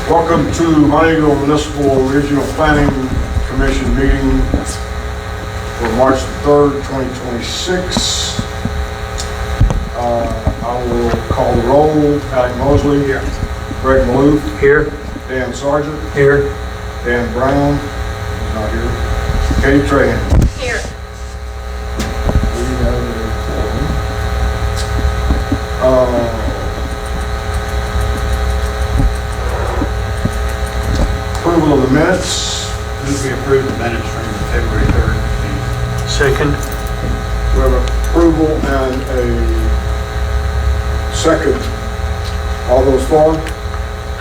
Welcome to Montego Municipal Regional Planning Commission meeting for March 3rd, 2026. I will call the roll. Patty Mosley. Here. Greg Maloof. Here. Dan Sargent. Here. Dan Brown. He's not here. Katie Trahan. Here. We have a approval of the minutes. Move we approve the minutes from February 3rd meeting. Second. We have approval and a second. All those for?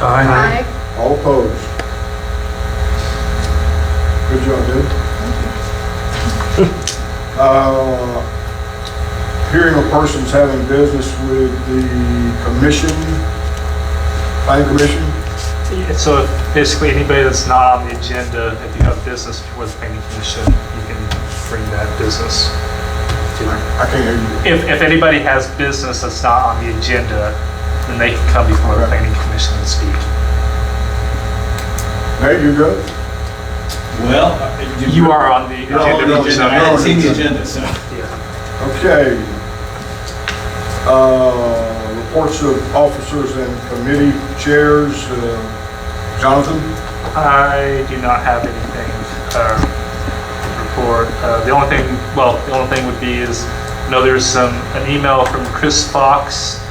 Aye. All opposed? Good job, dude. Hearing of persons having business with the commission, planning commission. So basically, anybody that's not on the agenda, if you have business before the planning commission, you can bring that business. I can't hear you. If anybody has business that's not on the agenda, then they can come before the planning commission and speak. Nate, you good? Well, You are on the agenda. I hadn't seen the agenda, so. Yeah. Okay. Reports of officers and committee chairs. Jonathan? I do not have anything to report. The only thing would be is, there's an email from Chris Fox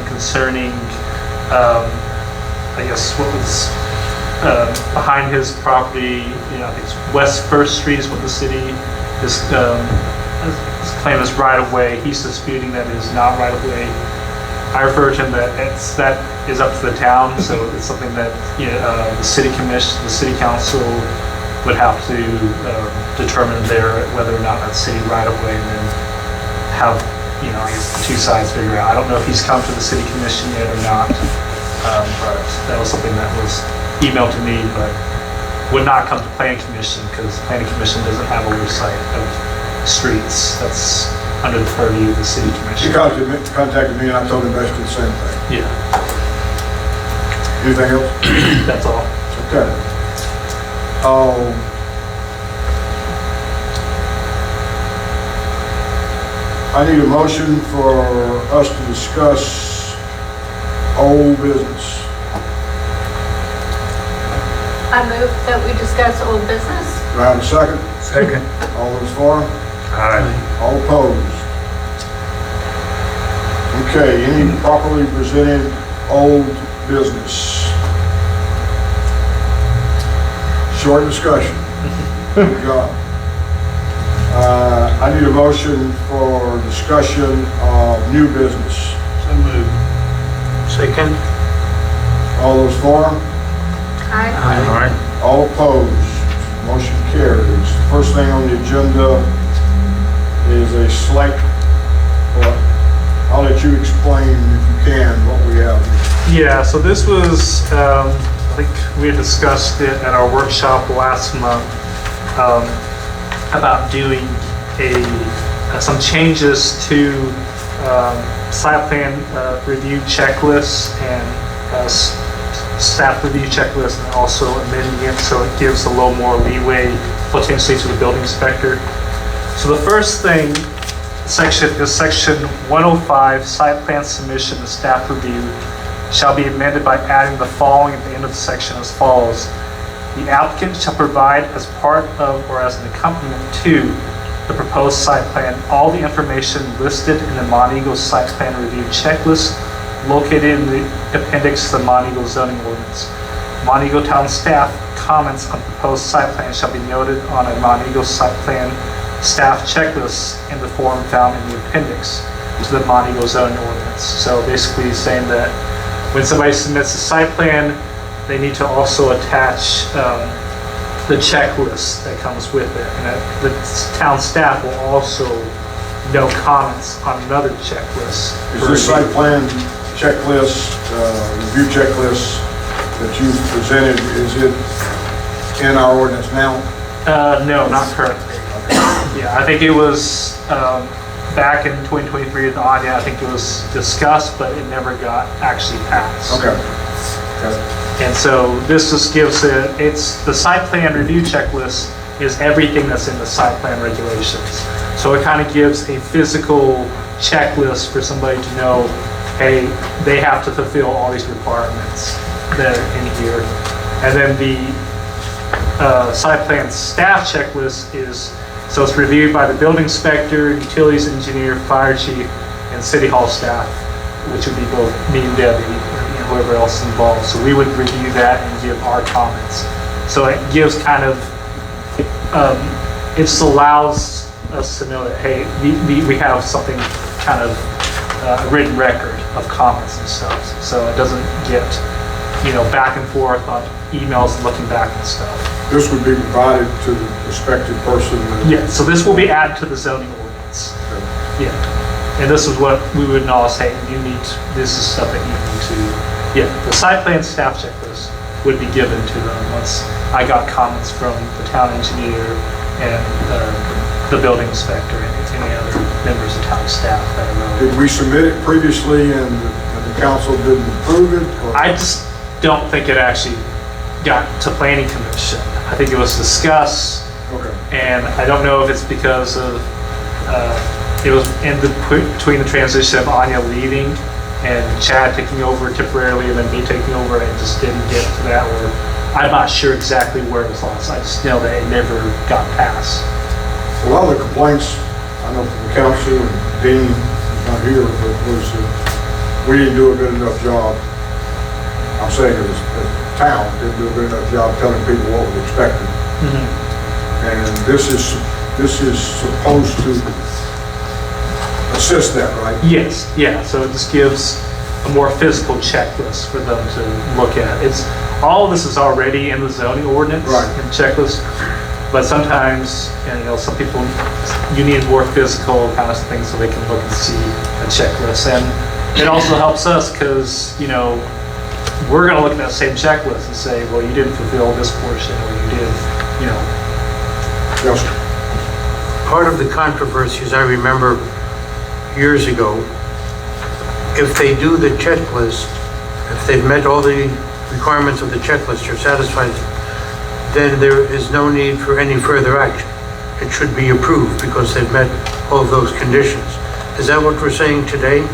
concerning, I guess what was behind his property. I think it's West First Street is what the city is claim is right of way. He's disputing that it is not right of way. I refer to him that is up to the town, so it's something that the city commission, the city council would have to determine whether or not that's city right of way, and then have I guess the two sides figure out. I don't know if he's come to the city commission yet or not, but that was something that was emailed to me, but would not come to planning commission because the planning commission doesn't have oversight of streets. That's under the purview of the city She commission. contacted me and I told him basically the same thing. Yeah, Anything else? that's all. Okay. I need a motion for us to discuss old business. I move that we discuss old business. Do I have a second? Second. All those for? All opposed? Okay, any properly presented old business? Short discussion. Good job. I need a motion for discussion of new business. So moved. Second. All those for? Aye. All opposed? Motion carries. First thing on the agenda is a slight, I'll let you explain if you can what we have. Yeah, so this was, I think we had discussed it at our workshop last month about doing some changes to site plan review checklist and staff review checklist, and also amending it so it gives a little more leeway potentially to the building inspector. So the first thing section is section 105, site plan submission and staff review shall be amended by adding the following at the end of the section as follows. The applicant shall provide as part of or as an accompaniment to the proposed site plan all the information listed in the Montego site plan review checklist located in the appendix to the Montego zoning ordinance. Montego town staff comments on proposed site plan shall be noted on a Montego site plan staff checklist in the form found in the appendix to the Montego zoning ordinance. So basically saying that when somebody submits a site plan, they need to also attach the checklist that comes with it. And that the town staff will also note comments on another checklist. Is this site plan checklist, review checklist that you presented, is it in our ordinance now? No, not currently. Yeah, I think it was back in 2023 in the audit. I think it was discussed, but it never got actually passed. Okay. And And so this just gives it's the site plan review checklist is everything that's in the site plan regulations. So it kind of gives a physical checklist for somebody to know, hey, they have to fulfill all these requirements that are in here. And then the site plan staff checklist is, so it's reviewed by the building inspector, utilities engineer, fire chief, and city hall staff, which would be both me and Debbie, and whoever else is involved. So we would review that and give our comments. So it gives kind of, it just allows us to know that, hey, we have something kind of a written record of comments and stuff. So it doesn't get, back and forth on emails and looking back and stuff. This would be provided to the prospective person. Yeah, so this will be added to the zoning ordinance. Okay. Yeah. And this is what we would all say, this is stuff that you need to, the site plan staff checklist would be given to them once I got comments from the town engineer and the building inspector and any other members of town staff that are relevant. Did we submit it previously and the council didn't approve it? Or? I just don't think it actually got to planning commission. I think it was discussed. Okay. And I don't know if it's because of, it was between the transition of Anya leaving and Chad taking over temporarily and then me taking over, and just didn't get to that, or I'm not sure exactly where it was lost. I just know that it never got passed. A lot of the complaints, I know from the council and Dean is not here, but was we didn't do a good enough job. I'm saying as a town didn't do a good enough job telling people what we expected. Mm-hmm. And this is supposed to assist that, right? Yes, yeah, so it just gives a more physical checklist for them to look at. All of this is already in the zoning ordinance and checklist, but sometimes, some people, you need more physical kind of things so they can look and see a checklist. And it also helps us because, we're gonna look at that same checklist and say, well, you didn't fulfill this portion, or you did, Yes. Part of the controversies I remember years ago, if they do the checklist, if they've met all the requirements of the checklist, you're satisfied, then there is no need for any further action. It should be approved because they've met all of those conditions. Is that what we're saying today?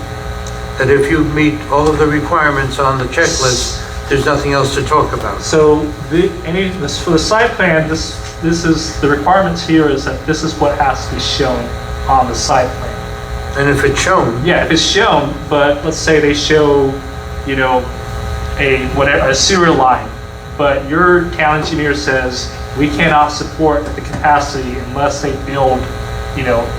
That if you meet all of the requirements on the checklist, there's nothing else to talk about? So for the site plan, this is, the requirements here is that this is what has to be shown on the site plan. And if it's shown? Yeah, if it's shown, but let's say they show, a sewer line, but your town engineer says, we cannot support the capacity unless they build,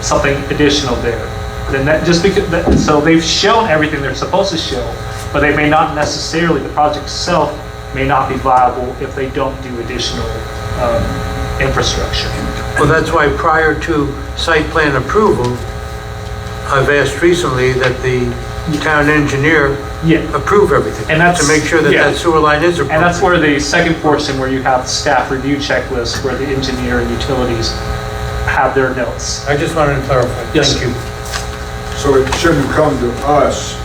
something additional there. Then that just because, so they've shown everything they're supposed to show, but they may not necessarily, the project itself may not be viable if they don't do additional infrastructure. Well, that's why prior to site plan approval, I've asked recently that the town engineer approve everything. And that's, to make sure that that sewer line is approved. And that's where the second portion, where you have the staff review checklist, where the engineer and utilities have their notes. I just wanted to clarify. Yes, Thank you. So it shouldn't come to us,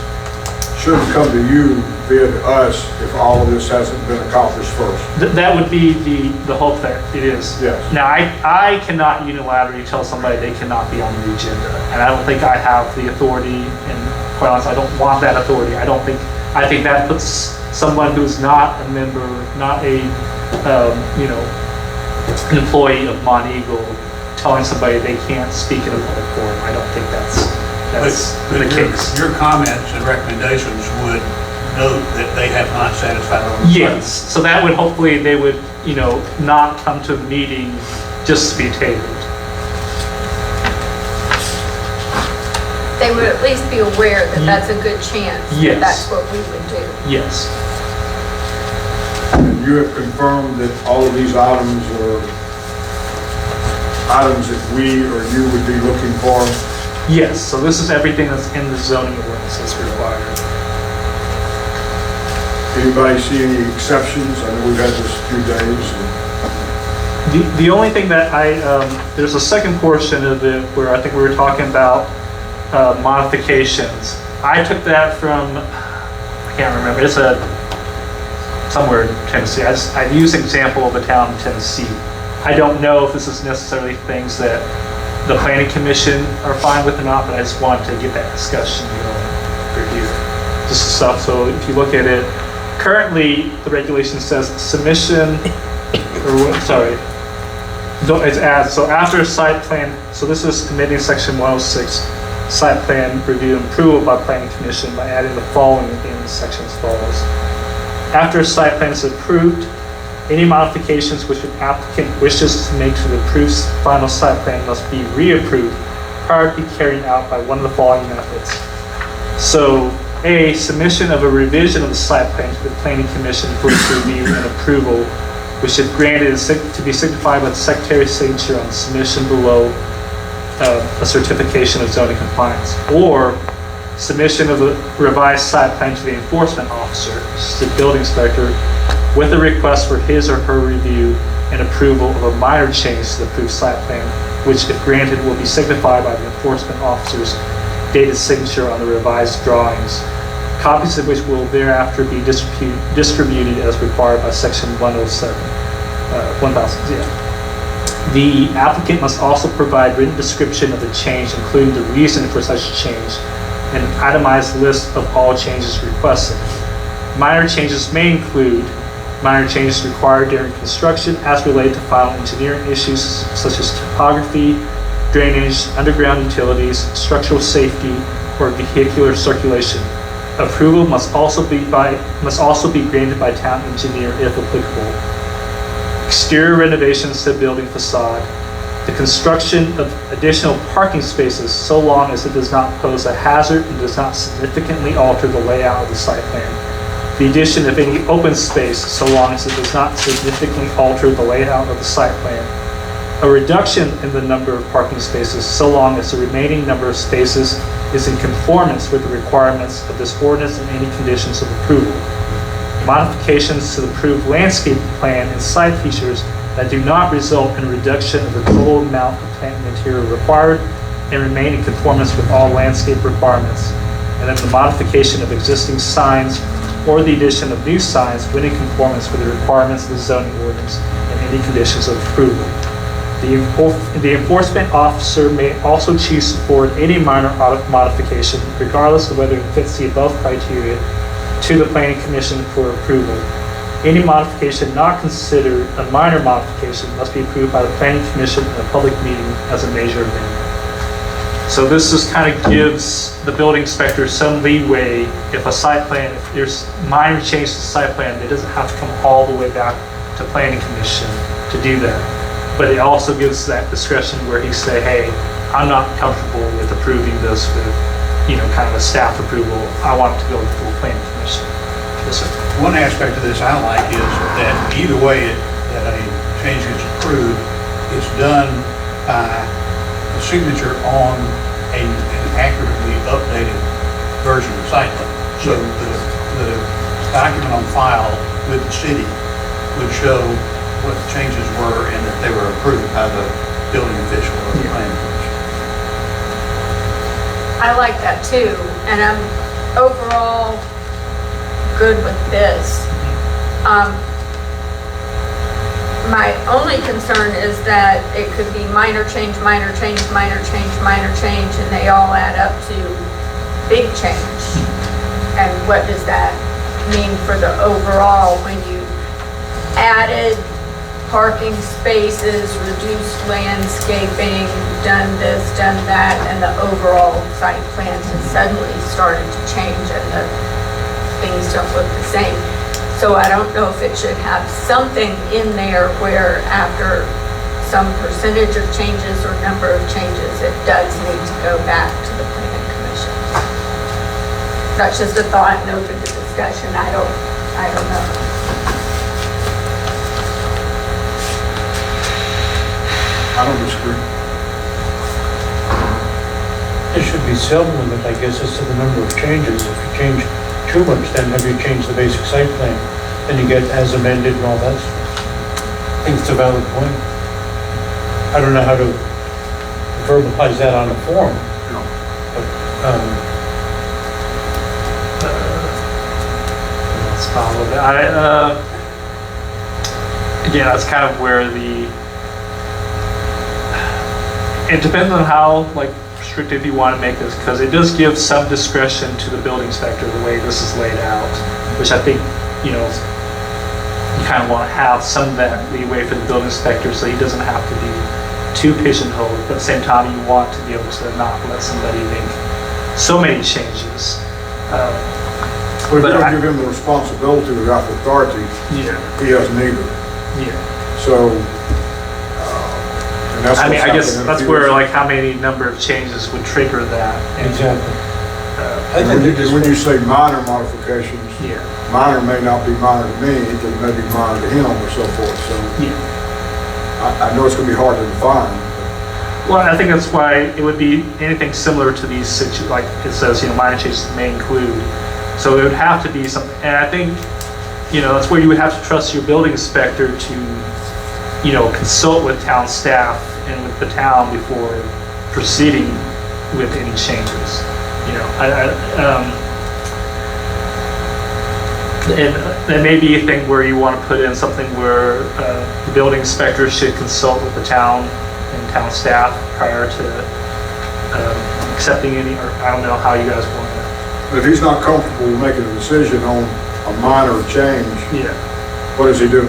shouldn't come to you via us if all of this hasn't been accomplished first. That would be the hope that it is. Yes. Now, I cannot unilaterally tell somebody they cannot be on the agenda, and I don't think I have the authority, and quite honestly, I don't want that authority. I think that puts someone who's not a member, not a, an employee of Mont Eagle, telling somebody they can't speak in a public forum. I don't think that's the case. Your comments and recommendations would note that they have not satisfied all the Yes, so that would, hopefully, they would, not come to a meeting just to be tabled. They would at least be aware that that's a good chance. Yes. That's what we would do. Yes. And you have confirmed that all of these items are items that we or you would be looking for? Yes, so this is everything that's in the zoning ordinance that's required. Anybody see any exceptions? I know we've had this a few days. The only thing that there's a second portion of it where I think we were talking about modifications. I took that from, I can't remember, somewhere in Tennessee. I use an example of a town in Tennessee. I don't know if this is necessarily things that the planning commission are fine with or not, but I just wanted to get that discussion going for here. Just stuff, so if you look at it, currently the regulation says submission, it's as, so after a site plan, so this is amending section 106, site plan review and approval by planning commission by adding the following in the section as follows. After a site plan is approved, any modifications which an applicant wishes to make to the approved final site plan must be reapproved prior to be carried out by one of the following methods. So, A, submission of a revision of the site plan to the planning commission for its review and approval, which if granted is to be signified by the secretary's signature on the submission below a certification of zoning compliance. Or submission of a revised site plan to the enforcement officer, the building inspector, with a request for his or her review and approval of a minor change to the approved site plan, which if granted will be signified by the enforcement officer's dated signature on the revised drawings, copies of which will thereafter be distributed as required by section 107, 1000, yeah. The applicant must also provide written description of the change, including the reason for such a change, and an itemized list of all changes requested. Minor changes may include minor changes required during construction as related to final engineering issues such as topography, drainage, underground utilities, structural safety, or vehicular circulation. Approval must also be granted by town engineer if applicable. Exterior renovations to the building facade. The construction of additional parking spaces so long as it does not pose a hazard and does not significantly alter the layout of the site plan. The addition of any open space so long as it does not significantly alter the layout of the site plan. A reduction in the number of parking spaces so long as the remaining number of spaces is in conformance with the requirements of this ordinance and any conditions of approval. Modifications to the approved landscape plan and site features that do not result in a reduction of the total amount of plant material required and remain in conformance with all landscape requirements. And then the modification of existing signs or the addition of new signs when in conformance with the requirements of the zoning ordinance and any conditions of approval. The enforcement officer may also choose to forward any minor modification, regardless of whether it fits the above criteria, to the planning commission for approval. Any modification not considered a minor modification must be approved by the planning commission in a public meeting as a major amendment. So this just kind of gives the building inspector some leeway if a site plan, if there's minor changes to the site plan, it doesn't have to come all the way back to planning commission to do that. But it also gives that discretion where he say, hey, I'm not comfortable with approving this with, kind of a staff approval. I want it to go to the full planning commission. Yes, sir. One aspect of this I like is that either way that a change gets approved, it's done by a signature on an accurately updated version of the site plan. So the document on file with the city would show what the changes were and that they were approved by the building official or the planning commission. I like that too, and I'm overall good with this. My only concern is that it could be minor change, minor change, minor change, minor change, and they all add up to big change. And what does that mean for the overall when you added parking spaces, reduced landscaping, done this, done that, and the overall site plan has suddenly started to change and the things don't look the same. So I don't know if it should have something in there where after some percentage of changes or number of changes, it does need to go back to the planning commission. That's just a thought and open to discussion. I don't know. I don't disagree. There should be some limit, I guess, as to the number of changes. If you change too much, then have you changed the basic site plan? Then you get as amended and all that stuff. I think it's a valid point. I don't know how to verbalize that on a form. No. But, spot a little bit. Again, that's kind of where it depends on how like restrictive you want to make this, because it does give some discretion to the building inspector the way this is laid out, which I think, you know, you kind of want to have some of that leeway for the building inspector so he doesn't have to be too pigeonholed, but at the same time you want to be able to not let somebody make so many changes. But if you don't give him the responsibility without the authority, Yeah. he has neither. Yeah. So, and that's I mean, what's I guess happening. that's where like how many number of changes would trigger that. And, Exactly. And when you say minor modifications, Yeah. minor may not be minor to me, it may be minor to him or so forth, so Yeah. I know it's gonna be hard to define. Well, I think that's why it would be anything similar to these like it says, you know, minor changes may include. So it would have to be something, and I think, you know, that's where you would have to trust your building inspector to, you know, consult with town staff and with the town before proceeding with any changes. You know, and there may be a thing where you want to put in something where the building inspector should consult with the town and town staff prior to accepting any, or I don't know how you guys want to. But if he's not comfortable making a decision on a minor change, Yeah. what does he do?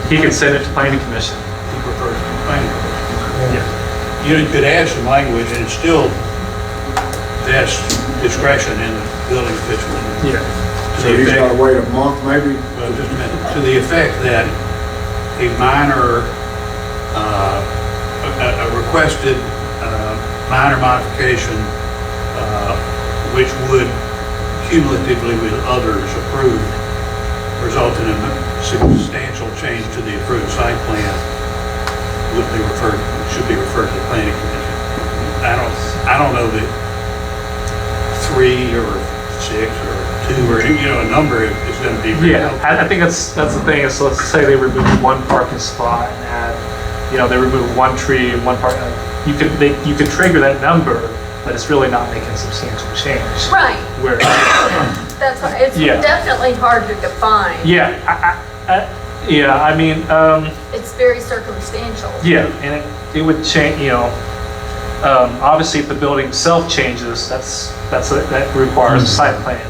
He can send it to planning commission. He prefers to complain. Yeah. You could add some language and it's still vest discretion in the building official. Yeah. So he's gotta wait a month maybe? Well, just a minute, to the effect that a minor, a requested minor modification, which would cumulatively with others approved, result in a substantial change to the approved site plan, should be referred to the planning commission. I don't know that 3 or 6 or 2 or, you know, a number is going to be. Yeah, I think that's the thing is, let's say they remove one parking spot and add, you know, they remove one tree and one park. You could trigger that number, but it's really not making a substantial change. Right, Where, that's why, it's Yeah. definitely hard to define. yeah, I mean, It's very circumstantial. yeah, and it would change, you know, obviously if the building itself changes, that requires a site plan,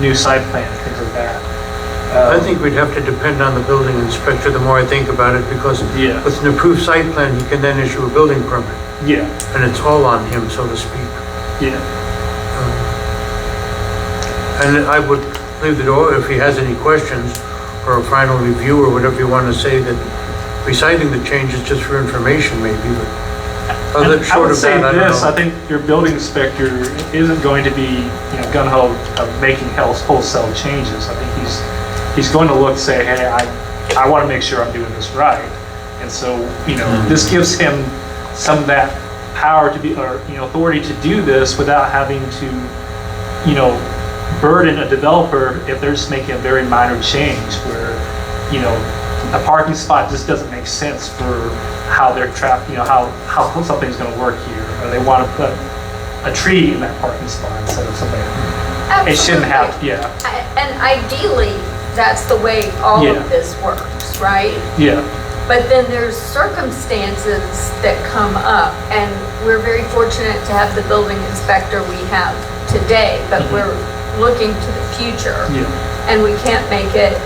new site plan, things like that. I think we'd have to depend on the building inspector the more I think about it, because Yeah. with an approved site plan, he can then issue a building permit, Yeah, and it's all on him, so to speak. yeah, And I would leave the door, if he has any questions or a final review or whatever you want to say, that reciting the changes just for information maybe, but other I short would of say that, I don't this, I know. think your building inspector isn't going to be, you know, gung-ho of making wholesale changes. I think he's going to look, say, hey, I want to make sure I'm doing this right. And so, you know, this gives him some of that power to be, or, you know, authority to do this without having to, you know, burden a developer if they're just making a very minor change where, you know, a parking spot just doesn't make sense for how they're trapped, you know, how something's going to work here, or they want to put a tree in that parking spot instead of something. It shouldn't have, yeah, And ideally, that's the way all Yeah. of this works, right? yeah, But then there's circumstances that come up, and we're very fortunate to have the building inspector we have today, but we're looking to the future. yeah, And we can't make it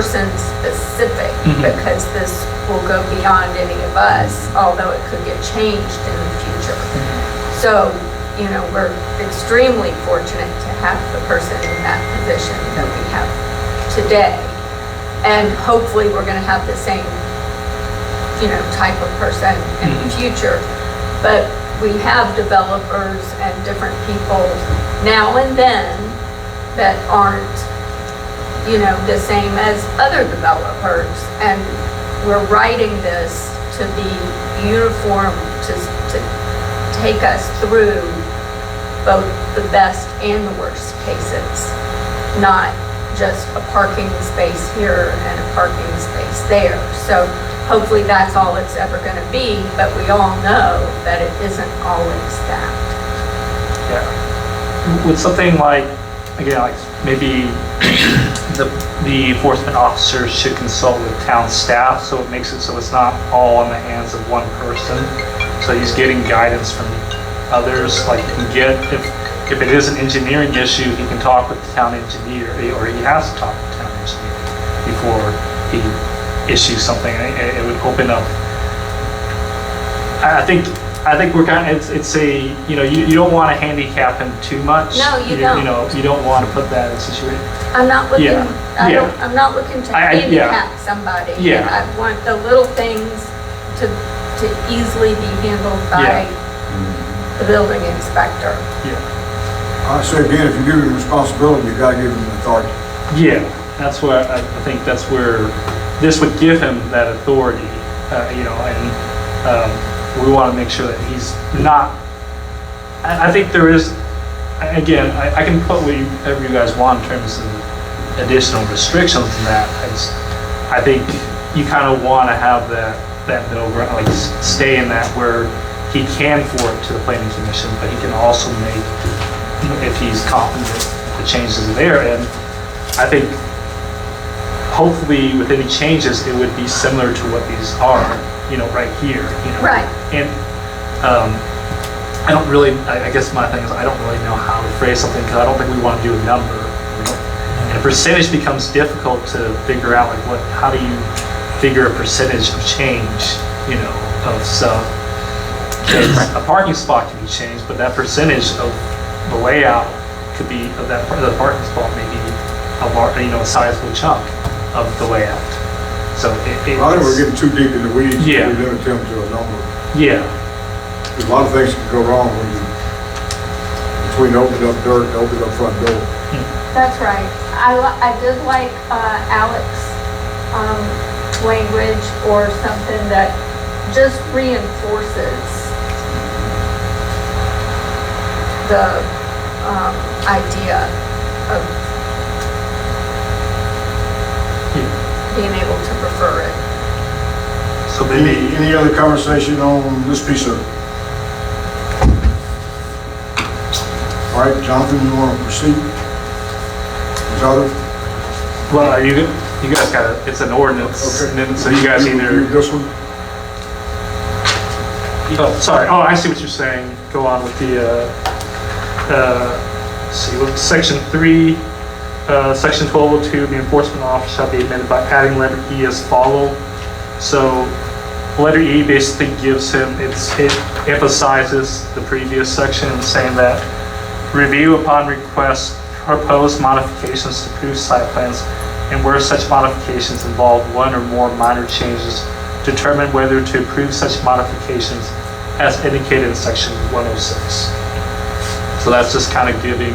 person-specific because this will go beyond any of us, although it could get changed in the future. So, you know, we're extremely fortunate to have the person in that position that we have today. And hopefully we're gonna have the same, you know, type of person in the future. But we have developers and different people now and then that aren't, you know, the same as other developers. And we're writing this to be uniform, to take us through both the best and the worst cases, not just a parking space here and a parking space there. So hopefully that's all it's ever going to be, but we all know that it isn't always that. yeah. With something like again, like maybe the enforcement officer should consult with town staff, so it makes it so it's not all in the hands of one person. So he's getting guidance from others, like you can get, if it is an engineering issue, he can talk with the town engineer, or he has to talk with the town engineer before he issues something. It would open up. I think we're kind of, it's a, you don't want to handicap him too much. No, you don't. You don't want to put that in a situation. I'm not looking, Yeah. I'm not looking to Yeah. handicap somebody. Yeah. I want the little things to easily be handled by the building inspector. I say again, if you give him responsibility, you gotta give him authority. Yeah, that's where, I think that's where this would give him that authority, and we want to make sure that he's not, I think there is, again, I can put whatever you guys want in terms of additional restrictions in that. I think you kind of want to have that middle ground, like stay in that where he can forward to the planning commission, but he can also make, if he's confident the changes are there. And I think hopefully with any changes, it would be similar to what these are, right here. Right. And I don't really, I guess my thing is I don't really know how to phrase something because I don't think we want to do a number. And a percentage becomes difficult to figure out, like how do you figure a percentage of change, of stuff. Because a parking spot can be changed, but that percentage of the layout could be, of the parking spot maybe a sizable chunk of the layout. So I think we're getting too deep in the weeds. Yeah. We limit him to a number. Yeah. There's a lot of things can go wrong between opening up dirt and opening up front door. That's right. I did like Alex's language or something that just reinforces the idea of being able to prefer it. So maybe, Any other conversation on this piece of it? All right, Jonathan, you want to proceed? There's other? well, you guys got it. It's an ordinance, Okay. and then, so you guys You either. this one? Oh, sorry. Oh, I see what you're saying. Go on with the, see, with section 3, section 1202, the enforcement officer shall be amended by adding letter E as follow. So, letter E basically gives him, it emphasizes the previous section, saying that review upon request proposed modifications to approved site plans, and where such modifications involve one or more minor changes, determine whether to approve such modifications as indicated in section 106. So that's just kind of giving,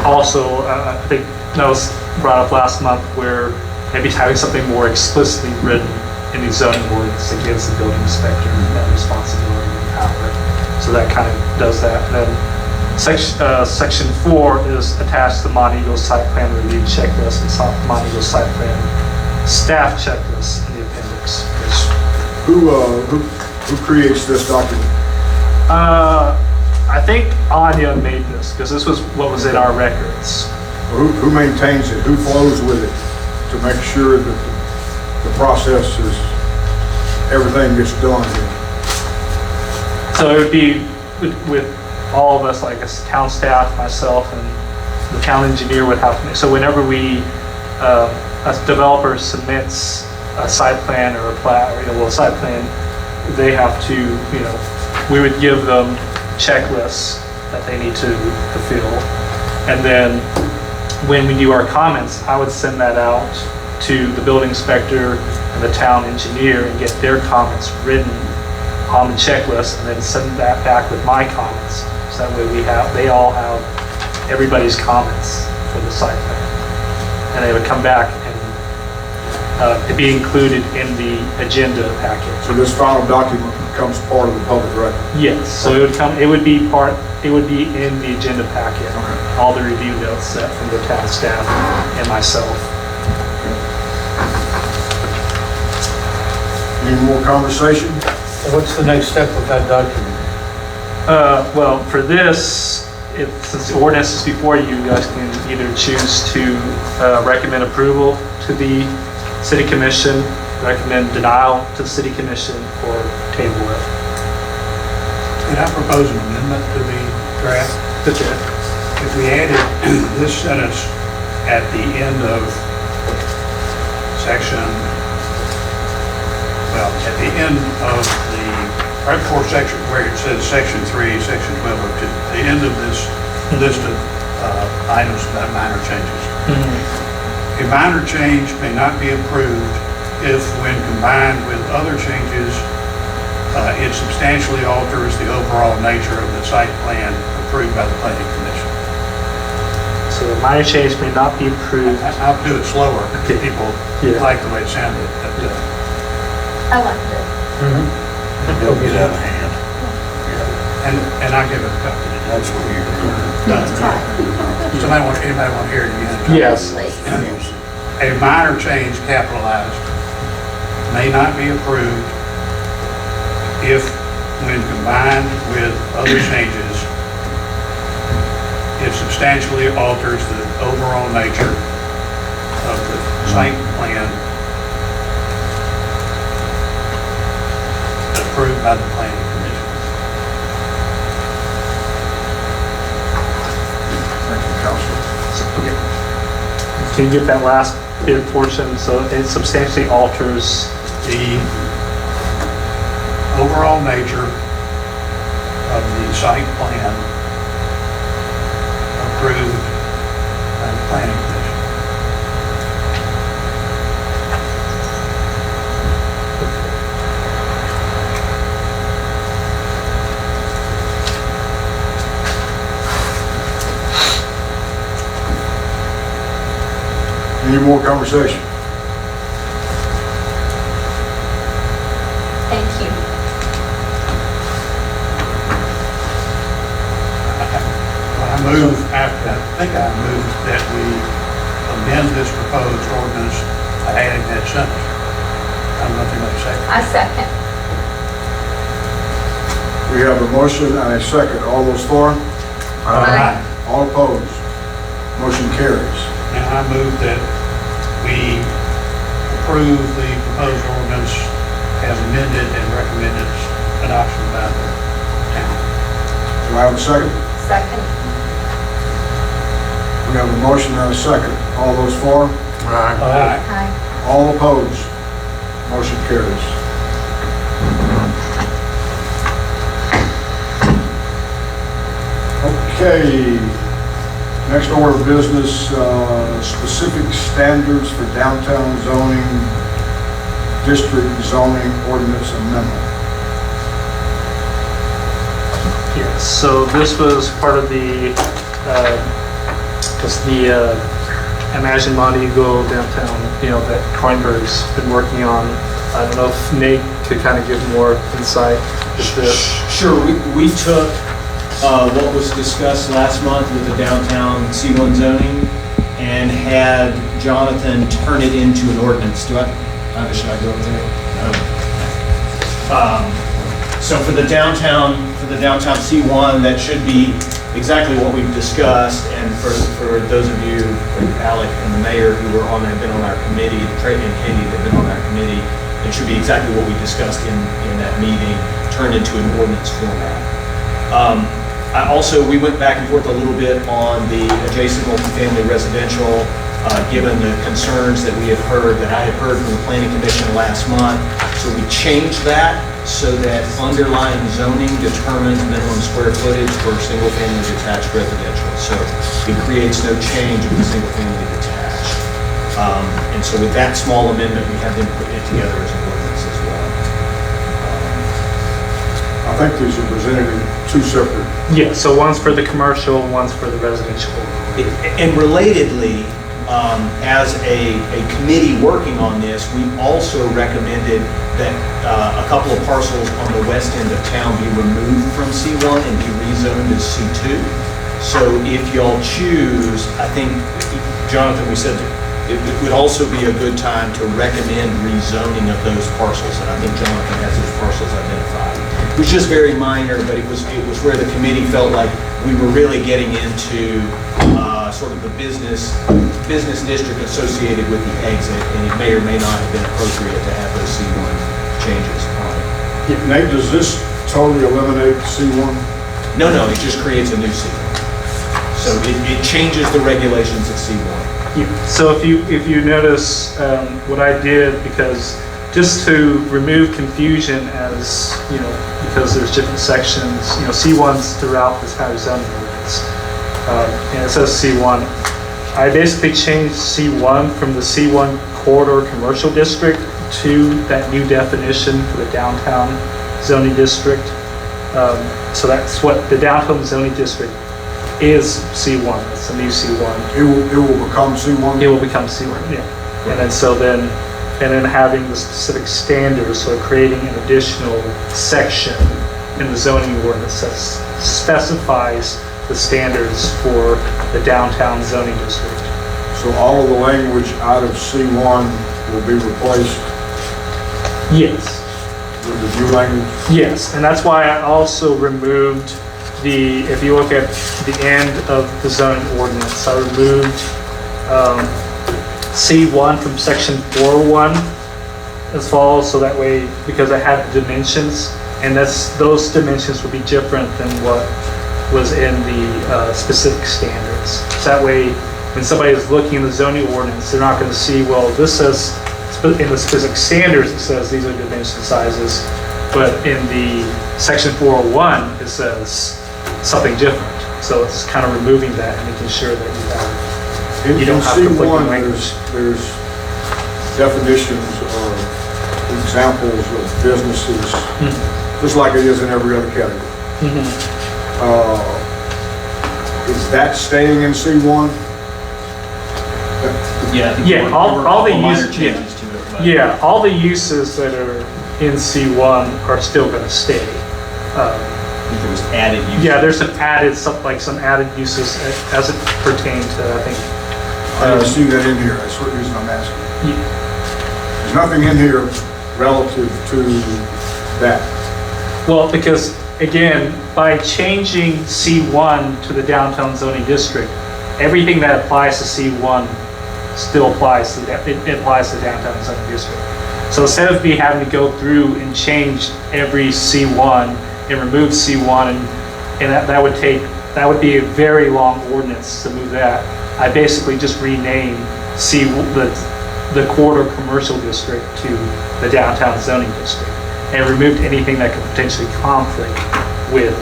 also, I think that was brought up last month, where maybe having something more explicitly written in the zoning ordinance that gives the building inspector that responsibility and power. So that kind of does that. And then section 4 is attached to the Monteagle site plan review checklist and Monteagle site plan staff checklist in the appendix. Who creates this document? I think Anya made this because this was what was in our records. Who maintains it? Who flows with it to make sure that the process is, everything gets done here? So it would be with all of us, like as town staff, myself, and the town engineer would have to make, so whenever a developer submits a site plan or a plat, or a site plan, they have to, we would give them checklists that they need to fulfill. And then when we do our comments, I would send that out to the building inspector and the town engineer and get their comments written on the checklist, and then send that back with my comments. So that way they all have everybody's comments for the site plan. And they would come back and it'd be included in the agenda packet. So this final document becomes part of the public record? Yes, so it would be in the agenda packet. All the review notes set from the town staff and myself. Any more conversation? What's the next step of that document? Well, for this, since the ordinance is before you, you guys can either choose to recommend approval to the city commission, recommend denial to the city commission, or table it. Can I propose an amendment to the draft? That's it. If we added this sentence at the end of section, well, at the end of the, right before section, where it says section 3, section 12, to the end of this list of items about minor changes. A minor change may not be approved if, when combined with other changes, it substantially alters the overall nature of the site plan approved by the planning commission. So a minor change may not be approved. I'll do it slower if Okay. people Yeah. like the way it sounded. But, I liked it. Don't get out of hand. and I'll give it a copy. That's what you're Anybody want to hear it again? Yes. A minor change capitalized may not be approved if, when combined with other changes, it substantially alters the overall nature of the site plan approved by the planning commission. Thank you, Council. Can you get that last bit portion? So it substantially alters. The overall nature of the site plan approved by the planning commission. Any more conversation? Thank you. I think I moved that we amend this proposed ordinance by adding that sentence. I don't know if anybody second. I second. We have a motion and a second. All those for? Aye. All opposed? Motion carries. And I move that we approve the proposed ordinance as amended and recommend its adoption by the town. Do I have a second? Second. We have a motion and a second. All those for? Aye. Aye. All opposed? Motion carries. Okay, next order of business, specific standards for downtown zoning, district zoning ordinance amendment. Yes, so this was part of the, Imagine Montego downtown, that Coinberg's been working on. I don't know if Nate could kind of give more insight into this. Sure, we took what was discussed last month with the downtown C1 zoning and had Jonathan turn it into an ordinance. Should I go over there? No. So for the downtown C1, that should be exactly what we've discussed. And for those of you, Alec and the mayor who were on, have been on our committee, Trey and Katie have been on our committee, it should be exactly what we discussed in that meeting, turned into an ordinance format. We went back and forth a little bit on the adjacent multifamily residential, given the concerns that we have heard, that I had heard from the planning commission last month. So we changed that so that underlying zoning determines minimum square footage for single-family detached residential. So it creates no change with single-family detached. And so with that small amendment, we have them put it together as an ordinance as well. I think these are presented in two separate. Yeah, so one's for the commercial, one's for the residential. And relatedly, as a committee working on this, we also recommended that a couple of parcels on the west end of town be removed from C1 and be rezoned as C2. So if y'all choose, I think, Jonathan, we said it would also be a good time to recommend rezoning of those parcels, and I think Jonathan has those parcels identified. was just very minor, but it was where the committee felt like we were really getting into sort of the business district associated with the exit, and it may or may not have been appropriate to have those C1 changes on it. Nate, does this totally eliminate C1? No, it just creates a new C1. So it changes the regulations of C1. So if you notice what I did, because just to remove confusion as, because there's different sections, C1's throughout this entire zoning ordinance. And it says C1. I basically changed C1 from the C1 corridor commercial district to that new definition for the downtown zoning district. So that's what the downtown zoning district is, C1. It's a new C1. It will become C1? It will become C1, yeah. And then having the specific standards, so creating an additional section in the zoning ordinance that specifies the standards for the downtown zoning district. So all of the language out of C1 will be replaced Yes. with the new language? Yes, and that's why I also removed if you look at the end of the zoning ordinance, I removed C1 from section 401 as follows, so that way, because I had the dimensions, and those dimensions would be different than what was in the specific standards. So that way, when somebody is looking in the zoning ordinance, they're not going to see, well, this says, in the specific standards, it says these are dimension sizes, but in the section 401, it says something different. So it's kind of removing that and making sure that you don't have conflicting language. There's definitions or examples of businesses, just like it is in every other category. Is that staying in C1? Yeah, I think Yeah, there were all the minor uses, changes to it. but- yeah, all the uses that are in C1 are still going to stay. I think there was added use. Yeah, there's some added uses as it pertains to, I think. I didn't see that in here, that's what reason I'm asking. Yeah. There's nothing in here relative to that. Well, because again, by changing C1 to the downtown zoning district, everything that applies to C1 still applies to it applies to the downtown zoning district. So instead of me having to go through and change every C1 and remove C1, and that would be a very long ordinance to move that. I basically just renamed the corridor commercial district to the downtown zoning district, and removed anything that could potentially conflict with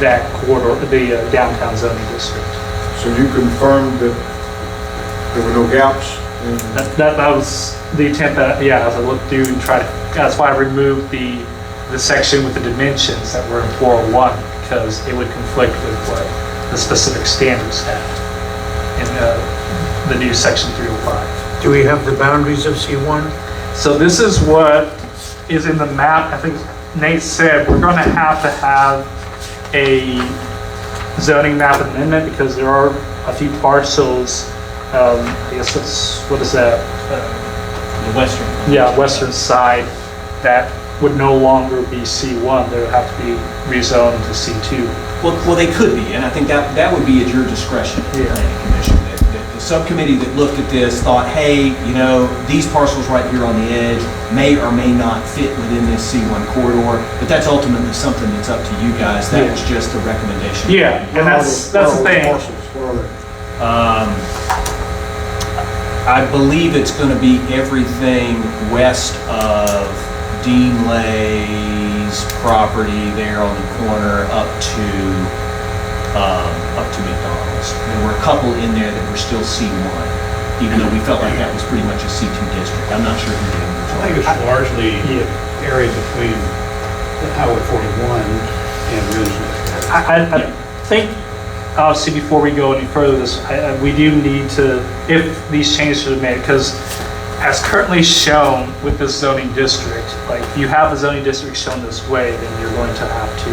that corridor, the downtown zoning district. So you confirmed that there were no gaps in... That was the intent that, as I looked through and that's why I removed the section with the dimensions that were in 401, because it would conflict with what the specific standards have in the new section 305. Do we have the boundaries of C1? So this is what is in the map. I think Nate said we're going to have a zoning map amendment because there are a few parcels. I guess what is that? The western. Yeah, western side that would no longer be C1. They would have to be rezoned to C2. Well, they could be, and I think that would be at your discretion, the Yeah. planning commission. The subcommittee that looked at this thought, hey, these parcels right here on the edge may or may not fit within this C1 corridor, but that's ultimately something that's up to you guys. That was just a recommendation. Yeah, and that's the thing. What are they? I believe it's going to be everything west of Dean Lay's property there on the corner up to McDonald's. There were a couple in there that were still C1, even though we felt like that was pretty much a C2 district. I'm not sure who the others I think are. it's largely area between Highway 41 and Ridgely. I think, obviously, before we go any further, we do need to, if these changes are made, because as currently shown with this zoning district, like if you have a zoning district shown this way, then you're going to have to,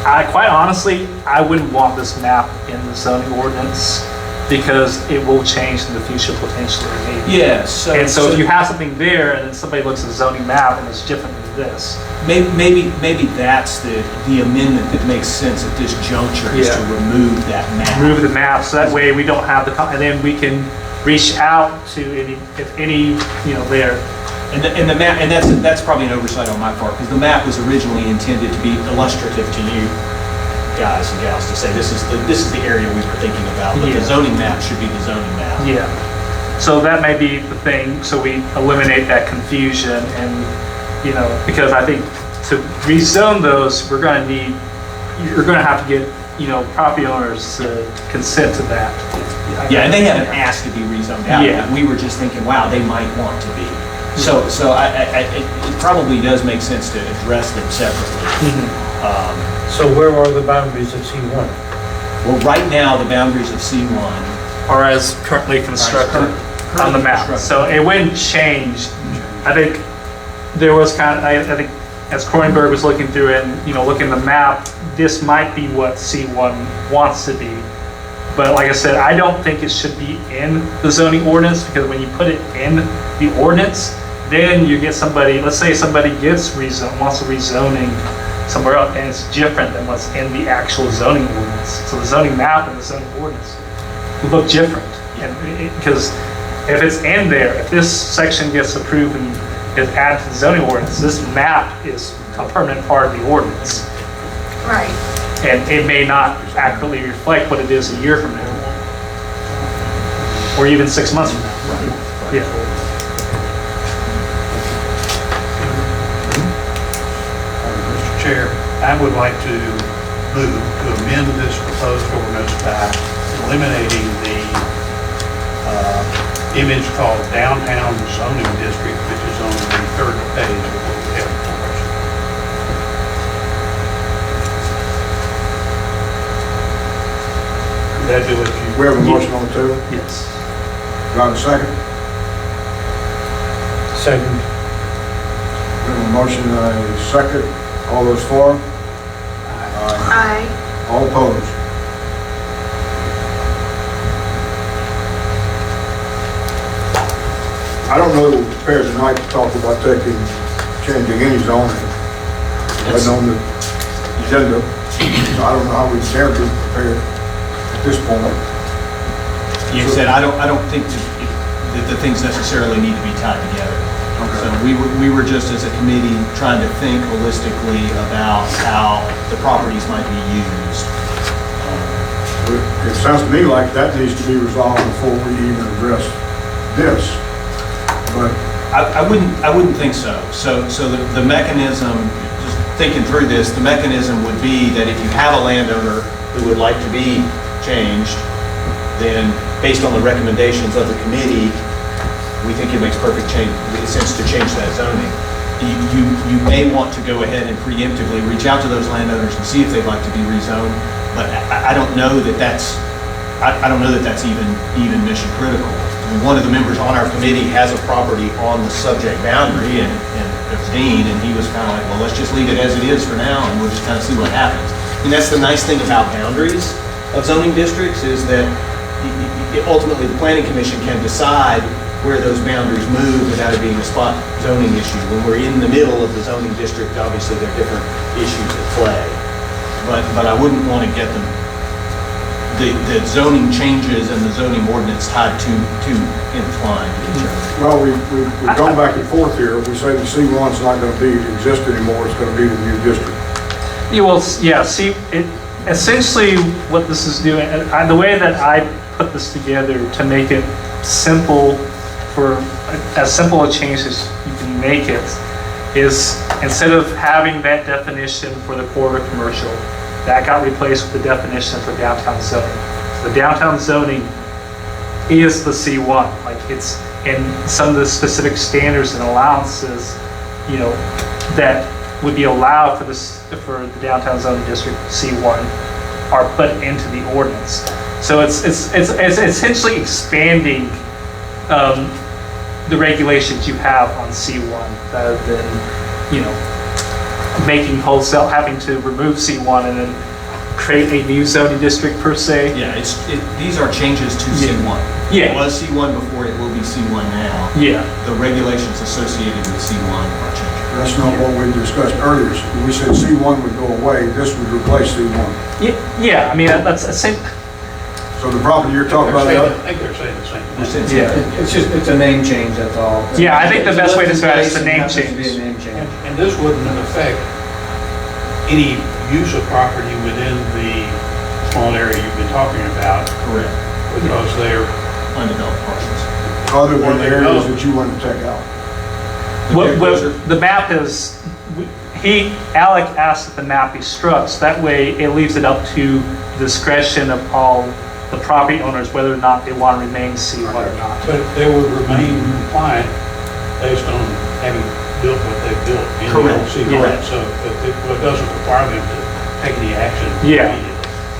I quite honestly, I wouldn't want this map in the zoning ordinance. because it will change in the future potentially, maybe. Yeah, so. And so if you have something there and then somebody looks at the zoning map and it's different than this, Maybe that's the amendment that makes sense at this juncture, is to Yeah. remove that map. remove the map, so that way we don't have and then we can reach out to any, there. And the map, and that's probably an oversight on my part, because the map was originally intended to be illustrative to you guys and gals, to say this is the area we were thinking about, but Yeah. the zoning map should be the zoning map. Yeah. So that may be the thing, so we eliminate that confusion and, because I think to rezone those, you're gonna have to get, property owners to consent to that. Yeah, and they haven't asked to be rezoned out. Yeah. We were just thinking, wow, they might want to be. So it probably does make sense to address them separately. So where are the boundaries of C1? Well, right now, the boundaries of C1. Or as currently constructed on the Currently map. constructed. So it wouldn't change. I think there was I think as Kroenberg was looking through it and, looking at the map, this might be what C1 wants to be. But like I said, I don't think it should be in the zoning ordinance, because when you put it in the ordinance, then you get somebody, let's say somebody wants a rezoning somewhere else, and it's different than what's in the actual zoning ordinance. So the zoning map and the zoning ordinance would look different. Because if it's in there, if this section gets approved and is added to the zoning ordinance, this map is a permanent part of the ordinance. Right. And it may not accurately reflect what it is a year from now. Or even 6 months from now. Yeah. Mr. Chair, I would like to move to amend this proposed ordinance by eliminating the image called downtown zoning district, which is on the third page of what we have for us. Did I do what you? We have a motion on the table. Yes. Do I have a second? Second. We have a motion and a second. All those for? Aye. All opposed? I don't know that we're prepared tonight to talk about changing any zoning. That's on the agenda. So I don't know how we dare be prepared at this point. You said, I don't think that the things necessarily need to be tied together. Okay. So we were just as a committee trying to think holistically about how the properties might be used. It sounds to me like that needs to be resolved before we even address this. But I wouldn't think so. So the mechanism, just thinking through this, the mechanism would be that if you have a landowner who would like to be changed, then based on the recommendations of the committee, we think it makes perfect sense to change that zoning. You may want to go ahead and preemptively reach out to those landowners and see if they'd like to be rezoned, but I don't know that that's even mission critical. I mean, one of the members on our committee has a property on the subject boundary, and it's Dean, and he was kind of like, well, let's just leave it as it is for now, and we'll just kind of see what happens. And that's the nice thing about boundaries of zoning districts, is that ultimately the planning commission can decide where those boundaries move without it being a spot zoning issue. When we're in the middle of the zoning district, obviously there are different issues at play. But I wouldn't want to get the zoning changes and the zoning ordinance tied too entwined to each other. well, we've gone back and forth here. We say the C1's not going to exist anymore. It's going to be the new district. Essentially what this is doing, and the way that I put this together to make it simple, for as simple a change as you can make it, is instead of having that definition for the core of commercial, that got replaced with the definition for downtown zoning. The downtown zoning is the C1, like it's in some of the specific standards and allowances, that would be allowed for the downtown zoning district C1 are put into the ordinance. So it's essentially expanding the regulations you have on C1 rather than, making wholesale, having to remove C1 and then create a new zoning district per se. Yeah, these are changes to C1. Yeah. It was C1 before, it will be C1 now. Yeah. The regulations associated with C1 are changing. That's not what we discussed earlier. We said C1 would go away, this would replace C1. Yeah, I mean, that's the same, So the property you're talking I about, think they're saying the same thing. yeah. It's a name change, that's all. Yeah, I think the best way to describe it is the name Happens to be change. a name change. And this wouldn't affect any use of property within the small area you've been talking about, Correct. because they're, Undeveloped parcels. other than the areas that you want to take out. The map is, Alec asked that the map be struck, so that way it leaves it up to discretion of all the property owners whether or not they want to remain C1 or not. but they would remain compliant based on having built what they've built in the old Correct. C1. Correct. So it doesn't require them to take any action. Yeah. immediately.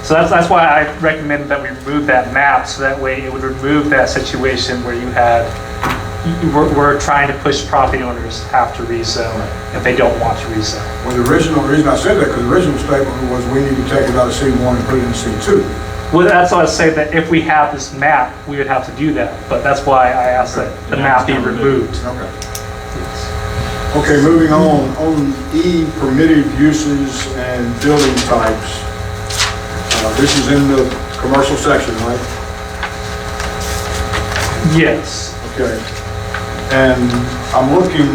So that's why I recommended that we remove that map, so that way it would remove that situation where you had, we're trying to push property owners have to rezone if they don't want to rezone. Well, the reason I said that, because the original statement was we need to take it out of C1 and put it in C2. Well, that's why I say that if we have this map, we would have to do that, but that's why I asked that the map be removed. Okay. Okay, moving on E, permitted uses and building types. This is in the commercial section, right? Yes. Okay. And I'm looking,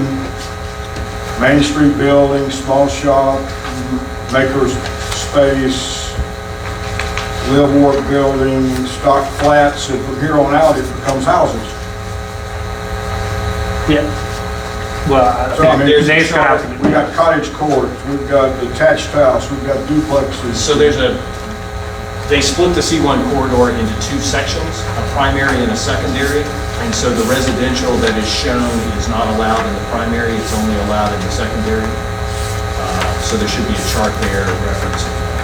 Main Street building, small shop, maker's space, live work building, stock flats, and from here on out, it becomes houses. Yeah. Well, So, I mean, Nate's gonna have to. we got cottage courts, we've got detached house, we've got duplexes. So they split the C1 corridor into two sections, a primary and a secondary. And so the residential that is shown is not allowed in the primary, it's only allowed in the secondary. So there should be a chart there referencing that.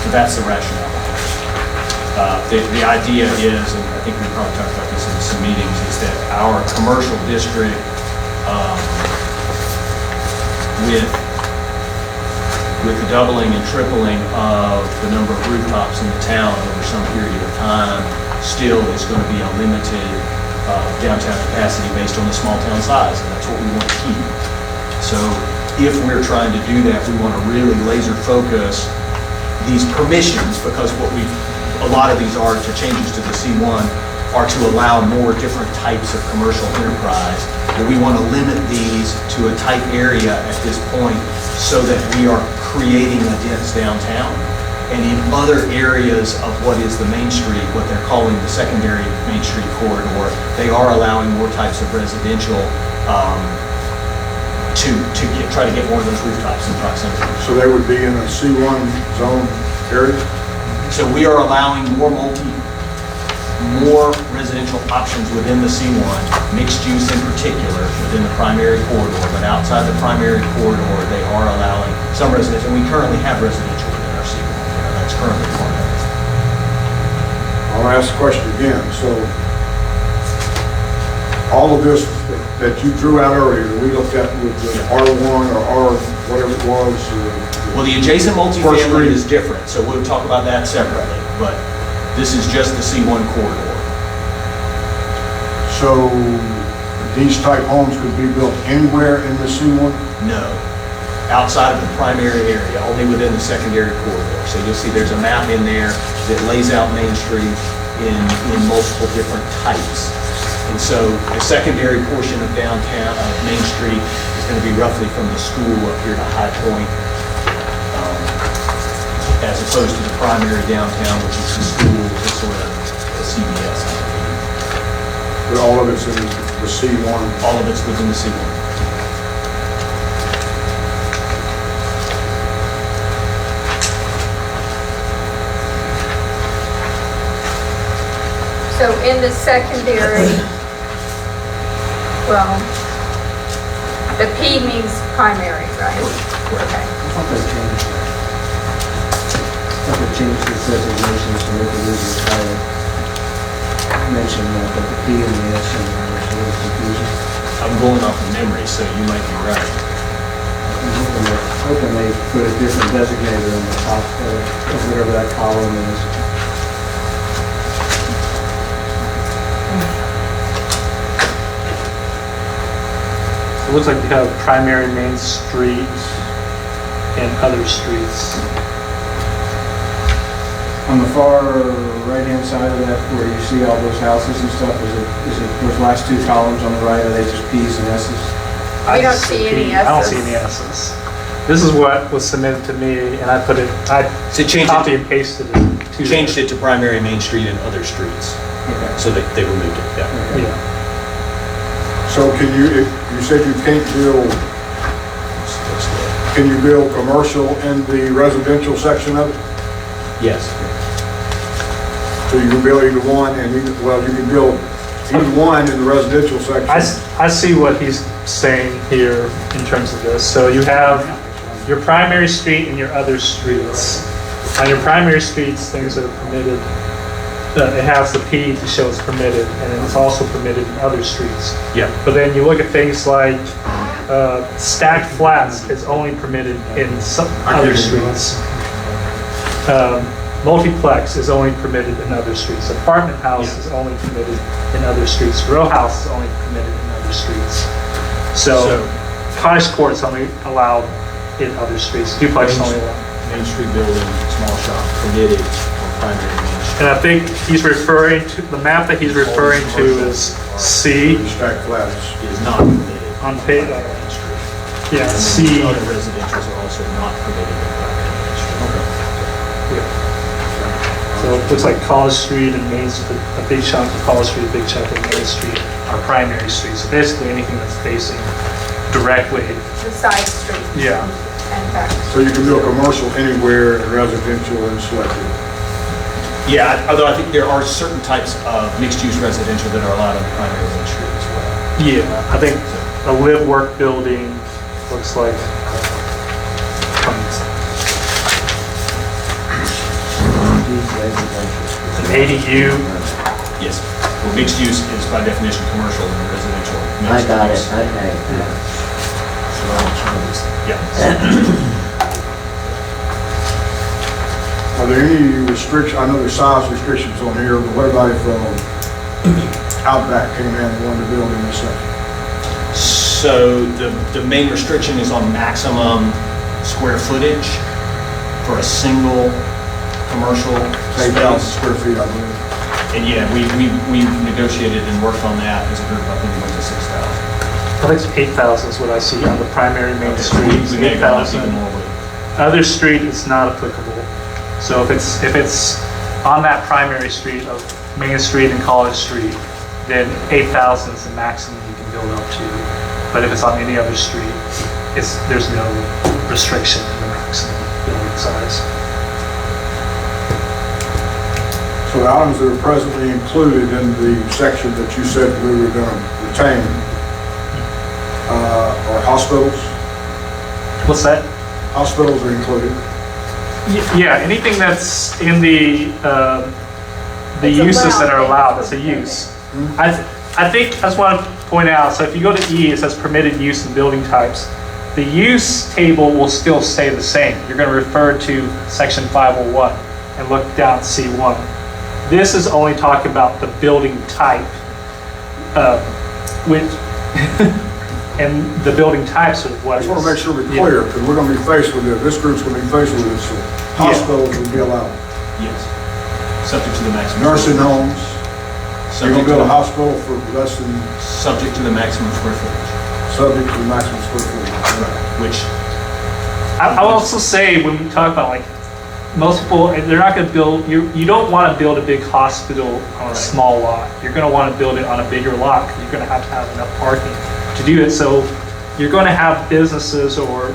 So that's the rationale behind it. The idea is, and I think we probably talked about this in some meetings, is that our commercial district with the doubling and tripling of the number of rooftops in the town over some period of time, still is going to be a limited downtown capacity based on the small town size, and that's what we want to keep. So if we're trying to do that, we want to really laser focus these permissions, because a lot of these are to changes to the C1 are to allow more different types of commercial enterprise. But we want to limit these to a tight area at this point so that we are creating a dense downtown. And in other areas of what is the Main Street, what they're calling the secondary Main Street corridor, they are allowing more types of residential try to get more of those rooftops in proximity. So they would be in a C1 zone area? So we are allowing more residential options within the C1, mixed use in particular, within the primary corridor, but outside the primary corridor, they are allowing some residential, and we currently have residential within our C1, that's currently part of it. I'll ask the question again. So all of this that you drew out earlier, that we looked at with the R1 or R, whatever it was. Well, the adjacent First multifamily read. is different, so we'll talk about that separately, but this is just the C1 corridor. So these type homes could be built anywhere in the C1? No, outside of the primary area, only within the secondary corridor. So you'll see there's a map in there that lays out Main Street in multiple different types. And so the secondary portion of downtown, Main Street, is going to be roughly from the school up here to High Point, as opposed to the primary downtown, which is the school, to sort of the CVS. But all of it's in the C1? All of it's within the C1. So in the secondary, well, the P means primary, right? Okay. I thought they changed that. I thought they changed the designations to make it easier. I mentioned that, but the P and the S in there was a little confusing. I'm going off of memory, so you might be right. I'm looking hoping they put a different designator on the top of whatever that column is. It looks like you have primary main street and other streets. On the far right-hand side of that, where you see all those houses and stuff, is it those last two columns on the right, are they just Ps and Ss? We don't see any I don't see S's. any S's. This is what was submitted to me, and I So change copy it, and pasted it. to changed there. it to primary main street and other streets. Okay. So they removed it, yeah. Okay. Yeah. So can you, if you said you can't build, What's the- can you build commercial in the residential section of it? Yes. So you can build either one and either, well, you can build either one in the residential section. I see what he's saying here in terms of this. So you have your primary street and your other streets. On your primary streets, things that are permitted, it has the P to show it's permitted, and then it's also permitted in other streets. Yeah. But then you look at things like stacked flats is only permitted in some other streets. Multiplex is only permitted in other streets. Apartment house is only permitted in other streets. Row house is only permitted in other streets. So cottage court is only allowed in other streets. Duplex is only allowed. Main Street building, small shop permitted on primary main street. And I think he's referring to, the map that he's referring to is C Stacked flats. It is not permitted on page, on Main Street. yeah, And then C. Other residentials are also not permitted on primary main street. So it looks like College Street and Main Street, a big chunk of College Street, a big chunk of Main Street are primary streets. So basically anything that's facing directly, The side streets. Yeah. And back. So you can build commercial anywhere in residential and selected. Yeah, although I think there are certain types of mixed-use residential that are allowed on primary main street as well. yeah, I think a live-work building looks like an ADU. Yes. Well, mixed use is by definition commercial and residential. I mixed got it, use. okay. Yeah. Are there any restrictions, I know there's size restrictions on here, but what about if Outback came in and wanted to build in this section? So the main restriction is on maximum square footage for a single commercial 8,000 space. square feet, I believe. And yeah, we negotiated and worked on that as a group. I think we went to 6,000. I think it's 8,000 is what I see on the primary main Okay, street. We may have gone up even 8,000. more with. Other street is not applicable. So if it's on that primary street of Main Street and College Street, then 8,000 is the maximum you can build up to. But if it's on any other street, there's no restriction in the maximum building size. So the items that are presently included in the section that you said we were going to retain are hospitals. What's that? Hospitals are included. Yeah, anything that's in the It's uses that are allowed. allowed, that's a use. I think, I just want to point out, so if you go to E, it says permitted use and building types. The use table will still stay the same. You're going to refer to section 501 and look down at C1. This is only talking about the building type, which, and the building types of what I just want to make sure we're Yeah. clear, because we're going to be faced with it, this group's going to be faced with it, so hospitals would be allowed. Yes. Subject to the maximum. Nursing square homes, footage. you can Subject build a to, hospital for less than, subject to the maximum square footage, subject to the maximum square footage. which, I'll also say, when we talk about like, most people, they're not gonna build, you don't wanna build a big hospital on a small lot. You're gonna wanna build it on a bigger lot, because you're gonna have to have enough parking to do it. So you're gonna have businesses or,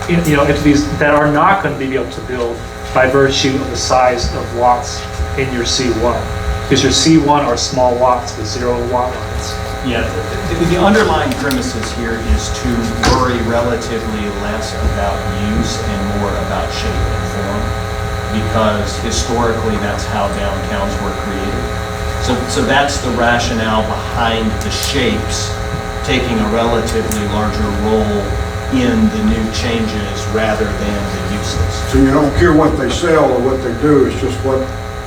entities that are not gonna be able to build by virtue of the size of lots in your C1. Because your C1 are small lots with 0 lot lines. yeah, the underlying premises here is to worry relatively less about use and more about shape and form, because historically that's how downtowns were created. So that's the rationale behind the shapes taking a relatively larger role in the new changes rather than the uses. So you don't care what they sell or what they do, it's just what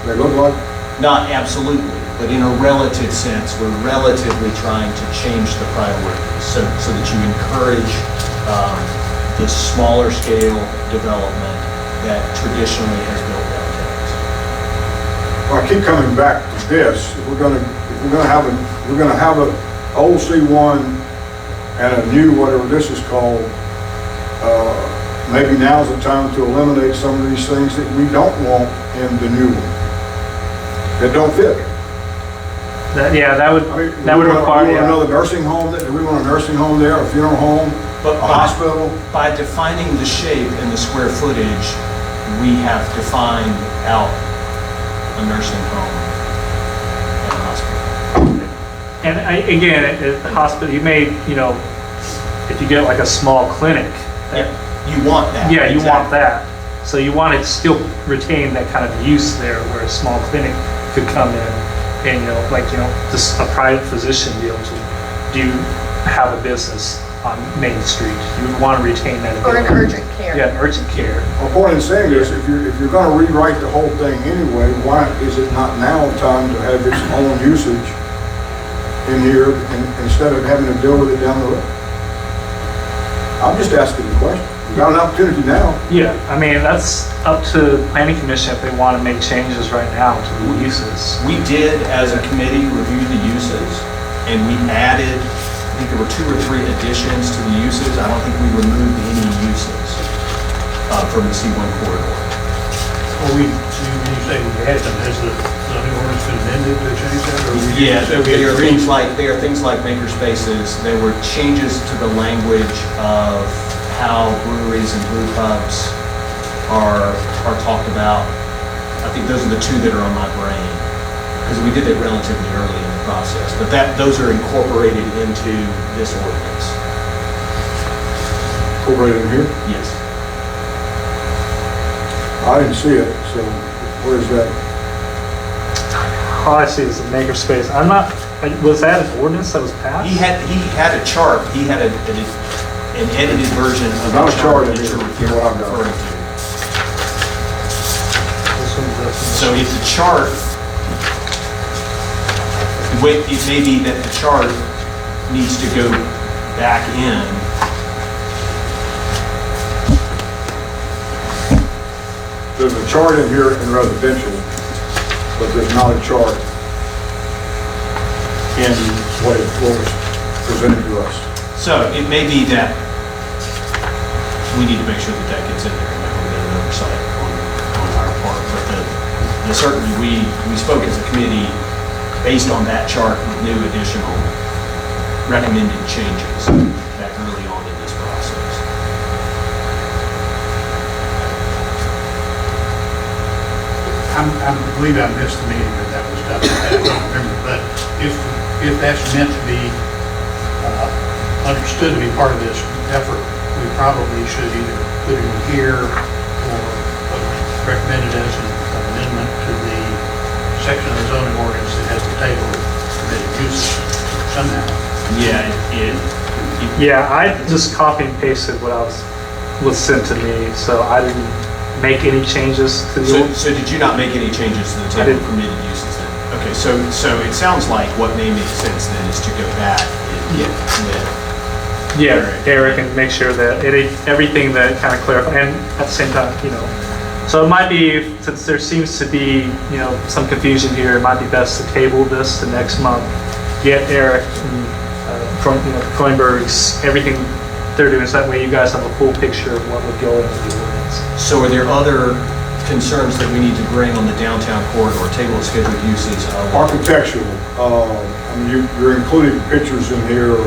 they look like? Not absolutely, but in a relative sense, we're relatively trying to change the priorities so that you encourage the smaller scale development that traditionally has built downtowns. Well, I keep coming back to this. If we're gonna have an old C1 and a new, whatever this is called, maybe now's the time to eliminate some of these things that we don't want in the new one, that don't fit. That would I mean, require, do we want yeah. another nursing home? Do we want a nursing home there, a funeral home, But a hospital? by defining the shape and the square footage, we have defined out a nursing home and a hospital. And again, at the hospital, you may, if you get like a small clinic. You want that. Yeah, you want exactly. that. So you want to still retain that kind of use there where a small clinic could come in and, just a private physician be able to have a business on Main Street. You would want to retain that Or an ability. urgent care. Yeah, urgent care. My point in saying this, if you're gonna rewrite the whole thing anyway, why is it not now time to have its own usage in here instead of having to deal with it down the road? I'm just asking the question. You got an opportunity now. Yeah, I mean, that's up to the planning commission if they want to make changes right now to the uses. We did, as a committee, review the uses, and we added, I think there were 2 or 3 additions to the uses. I don't think we removed any uses from the C1 corridor. Well, when you say we had them, has the zoning ordinance been amended to change that? Or we Yeah, just- there are things like maker spaces. There were changes to the language of how breweries and brew pubs are talked about. I think those are the 2 that are on my brain, because we did it relatively early in the process. But those are incorporated into this ordinance. Incorporated in here. Yes. I didn't see it, so where's that? All I see is a makerspace. Was that an ordinance that was passed? He had a chart. He had an edited version of Not the a chart in that here, you're what I've got. referring to. This one's up. So if the chart, it may be that the chart needs to go back in. There's a chart in here in residential, but there's not a chart in what was presented to us. So it may be that we need to make sure that gets in there, and that we get an oversight on our part. But certainly we spoke as a committee based on that chart with new additional recommended changes back early on in this process. I believe I missed the meeting that was done. I don't remember, but if that's meant to be understood to be part of this effort, we probably should either put it in here or recommend it as an amendment to the section of the zoning ordinance that has the table of permitted uses somehow. Yeah, I just copy and pasted what was sent to me, so I didn't make any changes to the old. So did you not make any changes to the I table didn't. of permitted uses then? Okay, so it sounds like what may make sense then is to go back and get with Yeah, Eric, and make sure that everything that kind of clarify, and at the same time, so it might be, since there seems to be, some confusion here, it might be best to table this to next month, get Eric and from, Coinberg's, everything they're doing, so that way you guys have a full picture of what would go into the ordinance. So are there other concerns that we need to bring on the downtown corridor, table of scheduled uses? Architectural, you're including pictures in here,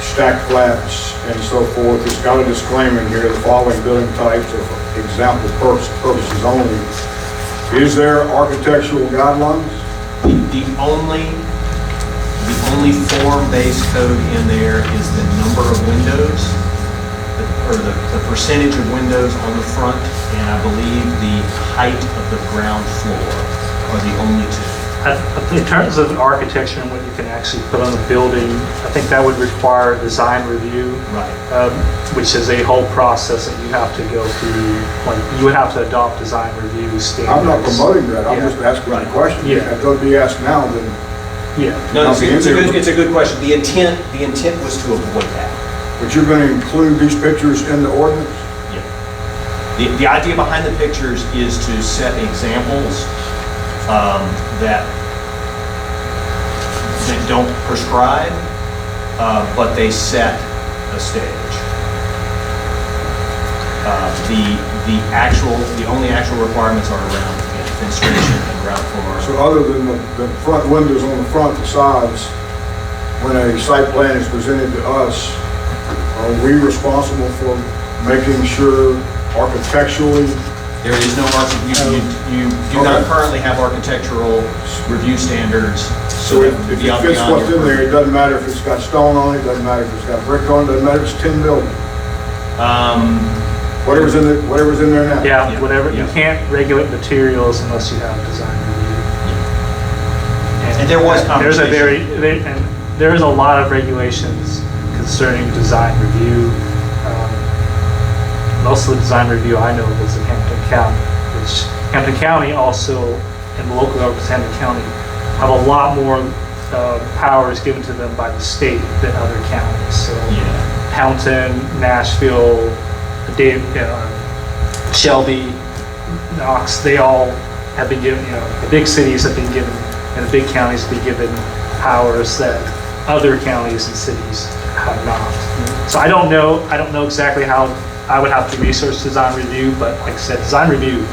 stacked flats and so forth. It's got a disclaimer in here, the following building types are for example purposes only. Is there architectural guidelines? The only form-based code in there is the number of windows, or the percentage of windows on the front, and I believe the height of the ground floor are the only 2. In terms of architecture and what you can actually put on a building, I think that would require design review. Right. Which is a whole process that you have to go through, like, you would have to adopt design review standards. I'm not promoting that, I'm Yeah. just asking a question. Yeah. If they'll be asked now, then Yeah. No, it's a good question. The intent was to avoid that. but you're gonna include these pictures in the ordinance? The idea behind the pictures is to set examples that don't prescribe, but they set a stage. The only actual requirements are around fenestration and ground floor. So other than the front windows on the front and sides, when a site plan is presented to us, are we responsible for making sure architecturally? There is no you do not Okay. currently have architectural review standards. So if it beyond- fits beyond what's your in there, it doesn't matter if it's got stone on it, doesn't matter if it's got brick on it, doesn't matter if it's tin building, whatever's in there now. Yeah, Yeah, whatever, you yeah. can't regulate materials unless you have design review. And there was There's a conversation. and there is a lot of regulations concerning design review. Most of the design review I know is in Hampton County, which Hampton County also, and the local governments in Hampton County, have a lot more powers given to them by the state than other counties. So Hamilton, Nashville, Shelby, Knox, they all have been given, the big cities have been given, and the big counties have been given powers that other counties and cities have not. So I don't know exactly how I would have to research design review, but like I said, design review,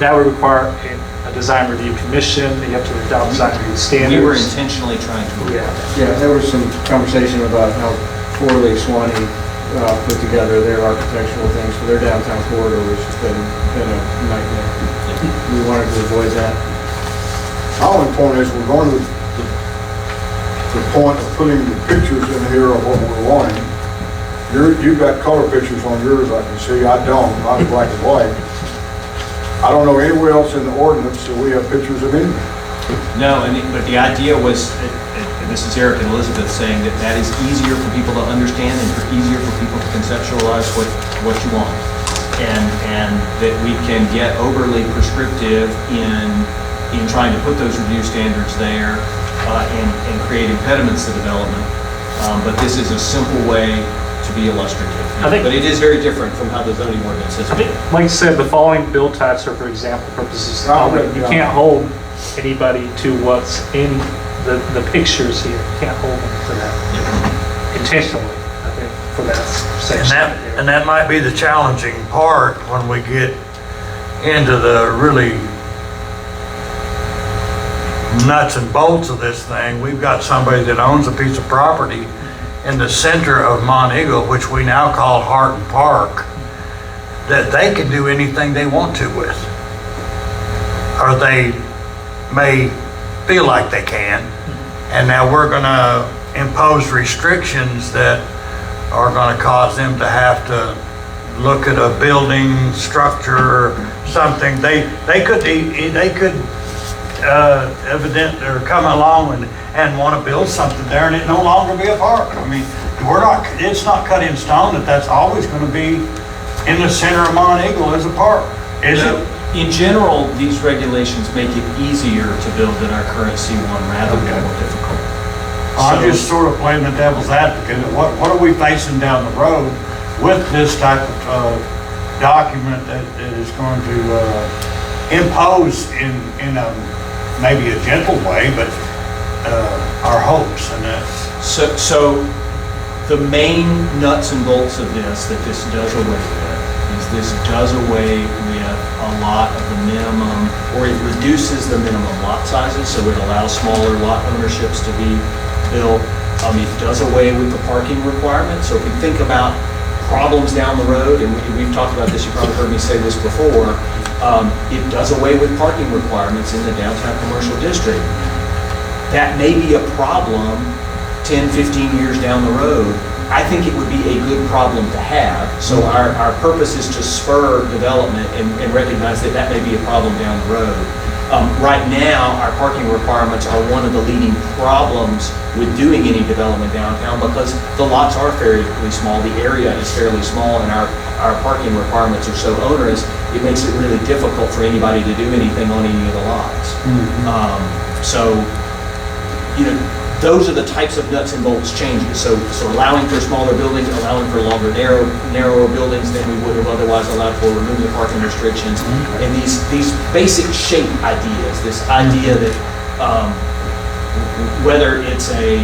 that would require a design review commission, you have to adopt design review standards. We were intentionally trying to avoid that. Yeah, there was some conversation about how poorly Swanee put together their architectural things for their downtown corridor, which has been a nightmare. We wanted to avoid that. My only point is, we're going to the point of putting the pictures in here of what we're wanting. You've got color pictures on yours, I can see, I don't, mine's black and white. I don't know anywhere else in the ordinance that we have pictures of anything. No, but the idea was, and this is Eric and Elizabeth saying that is easier for people to understand and easier for people to conceptualize what you want. And that we can get overly prescriptive in trying to put those review standards there and create impediments to development. But this is a simple way to be illustrative. But it is very different from how the zoning ordinance is. I think, like I said, the following build types are for example purposes. You can't hold anybody to what's in the pictures here. You can't hold them to that intentionally, I think, for that section. And that might be the challenging part when we get into the really nuts and bolts of this thing. We've got somebody that owns a piece of property in the center of Mont Eagle, which we now call Harton Park, that they can do anything they want to with. Or they may feel like they can. And now we're gonna impose restrictions that are gonna cause them to have to look at a building structure or something. They could evident or come along and want to build something there and it no longer be a park. I mean, it's not cut in stone that that's always going to be in the center of Mont Eagle as a park, is it? In general, these regulations make it easier to build than our current C1 rather than more difficult. I'm just sort of playing the devil's advocate. What are we facing down the road with this type of document that is going to impose in maybe a gentle way, but our hopes and that. So the main nuts and bolts of this that this does away with is this does away with a lot of the minimum, or it reduces the minimum lot sizes, so it allows smaller lot ownerships to be built. It does away with the parking requirement. So if we think about problems down the road, and we've talked about this, you probably heard me say this before, it does away with parking requirements in the downtown commercial district. That may be a problem 10, 15 years down the road. I think it would be a good problem to have. So our purpose is to spur development and recognize that may be a problem down the road. Right now, our parking requirements are one of the leading problems with doing any development downtown because the lots are fairly small, the area is fairly small, and our parking requirements are so onerous, it makes it really difficult for anybody to do anything on any of the lots. So, you know, those are the types of nuts and bolts changes. So allowing for smaller buildings, allowing for longer, narrower buildings than we would have otherwise allowed for, removing the parking restrictions, and these basic shape ideas. This idea that whether it's a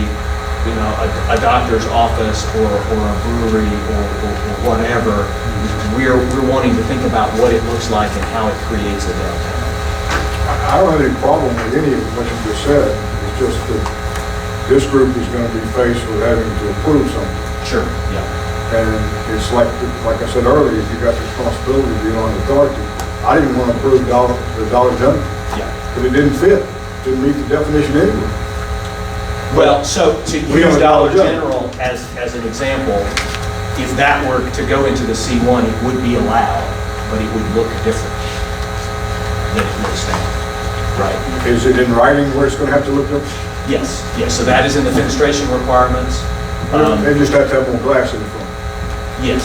doctor's office or a brewery or whatever, we're wanting to think about what it looks like and how it creates a downtown. I don't have any problem with any of what you just said. It's just that this group is going to be faced with having to approve something. Sure, yeah. And it's like I said earlier, you got the responsibility of being on the authority. I didn't want to approve the Dollar General. Yeah. But it didn't fit, didn't meet the definition anyway. Well, so to We use have a Dollar Dollar General as an example, if that were to go into the C1, it would be allowed, but it would look different than it looks now. Right. Is it in writing where it's going to have to look up? Yes, yes, so that is in the fenestration requirements. They just have to have more glass in the front. Yes.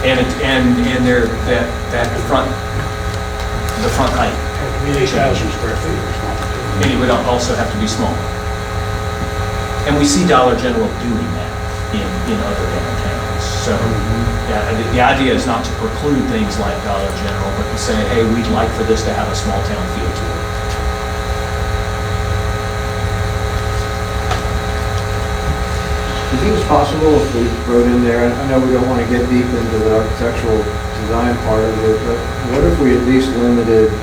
And they're, that the front height. 8,000 square feet or something. And it would also have to be small. And we see Dollar General doing that in other downtowns. So yeah, the idea is not to preclude things like Dollar General, but to say, hey, we'd like for this to have a small town feel to it. Do you think it's possible if we wrote in there, and I know we don't want to get deep into the architectural design part of it, but what if we at least limited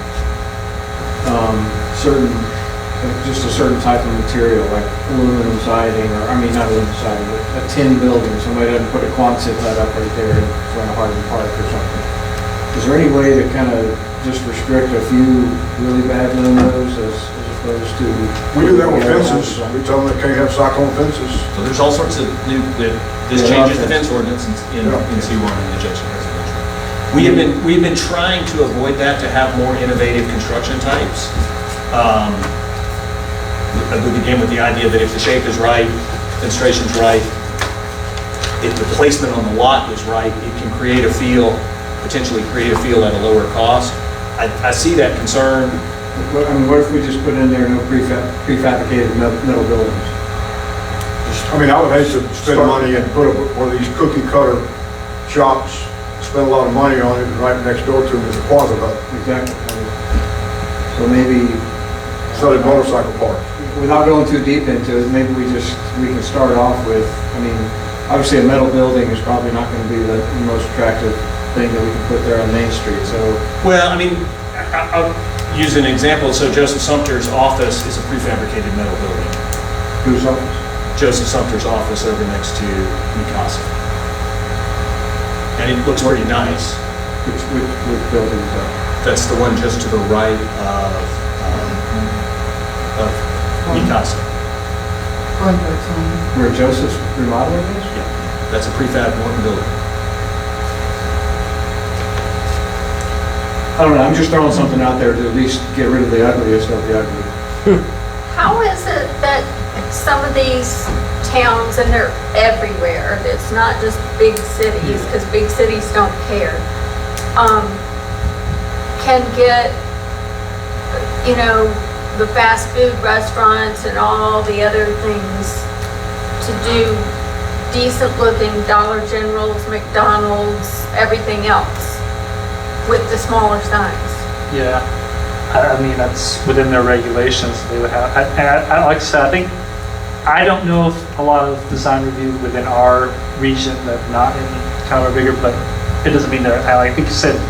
just a certain type of material, like aluminum siding, or, I mean, not aluminum siding, but a tin building, somebody doesn't put a Quonset hut up right there in front of Hardin Park or something. Is there any way to kind of just restrict a few really bad limos as opposed to? We do that with fences. We tell them they can't have cyclone fences. So there's all sorts of new, this changes the fence ordinance in C1 and adjacent residential. We've been trying to avoid that, to have more innovative construction types. Again, with the idea that if the shape is right, fenestration's right, if the placement on the lot is right, it can potentially create a feel at a lower cost. I see that concern. I mean, what if we just put in there no prefabricated metal buildings? I mean, I would hate to spend money and put up one of these cookie cutter shops, spend a lot of money on it, and right next door to them is a Quonset hut. Exactly. So maybe, Selling motorcycle parts. without going too deep into it, maybe we can start off with, I mean, obviously a metal building is probably not going to be the most attractive thing that we can put there on Main Street, so. Well, I mean, I'll use an example. So Joseph Sumter's office is a prefabricated metal building. Whose office? Joseph Sumter's office over next to Mikasa. And it looks pretty nice. Which building is that? That's the one just to the right of Mikasa. Where Joseph's remodeling is? Yeah, that's a prefab one building. I don't know, I'm just throwing something out there to at least get rid of the ugliest of the ugly. How is it that some of these towns, and they're everywhere, it's not just big cities, because big cities don't care, can get, the fast food restaurants and all the other things to do decent looking Dollar Generals, McDonald's, everything else with the smaller signs? Yeah, I mean, that's within their regulations, they would have, I like I said, I don't know if a lot of design reviews within our region that not in kind of a bigger, but it doesn't mean that, I think you said,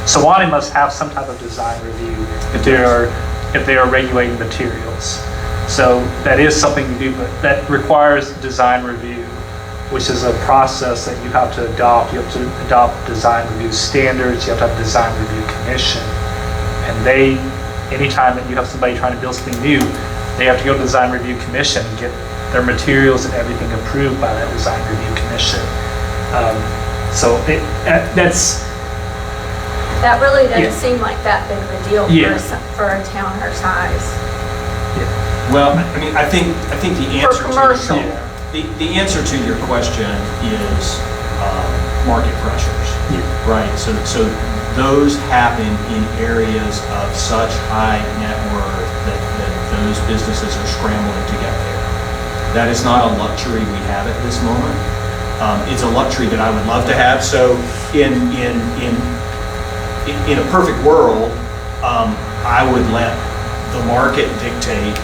Sewanee must have some type of design review if they are regulating materials. So that is something you do, but that requires design review, which is a process that you have to adopt. You have to adopt design review standards, you have to have a design review commission. And anytime that you have somebody trying to build something new, they have to go to design review commission and get their materials and everything approved by that design review commission. That really doesn't Yeah. seem like that big of a deal Yeah. for a town our size. Well, I mean, I think the answer commercial. to, the answer to your question is market pressures. Yeah. Right, so those happen in areas of such high net worth that those businesses are scrambling to get there. That is not a luxury we have at this moment. It's a luxury that I would love to have. So in a perfect world, I would let the market dictate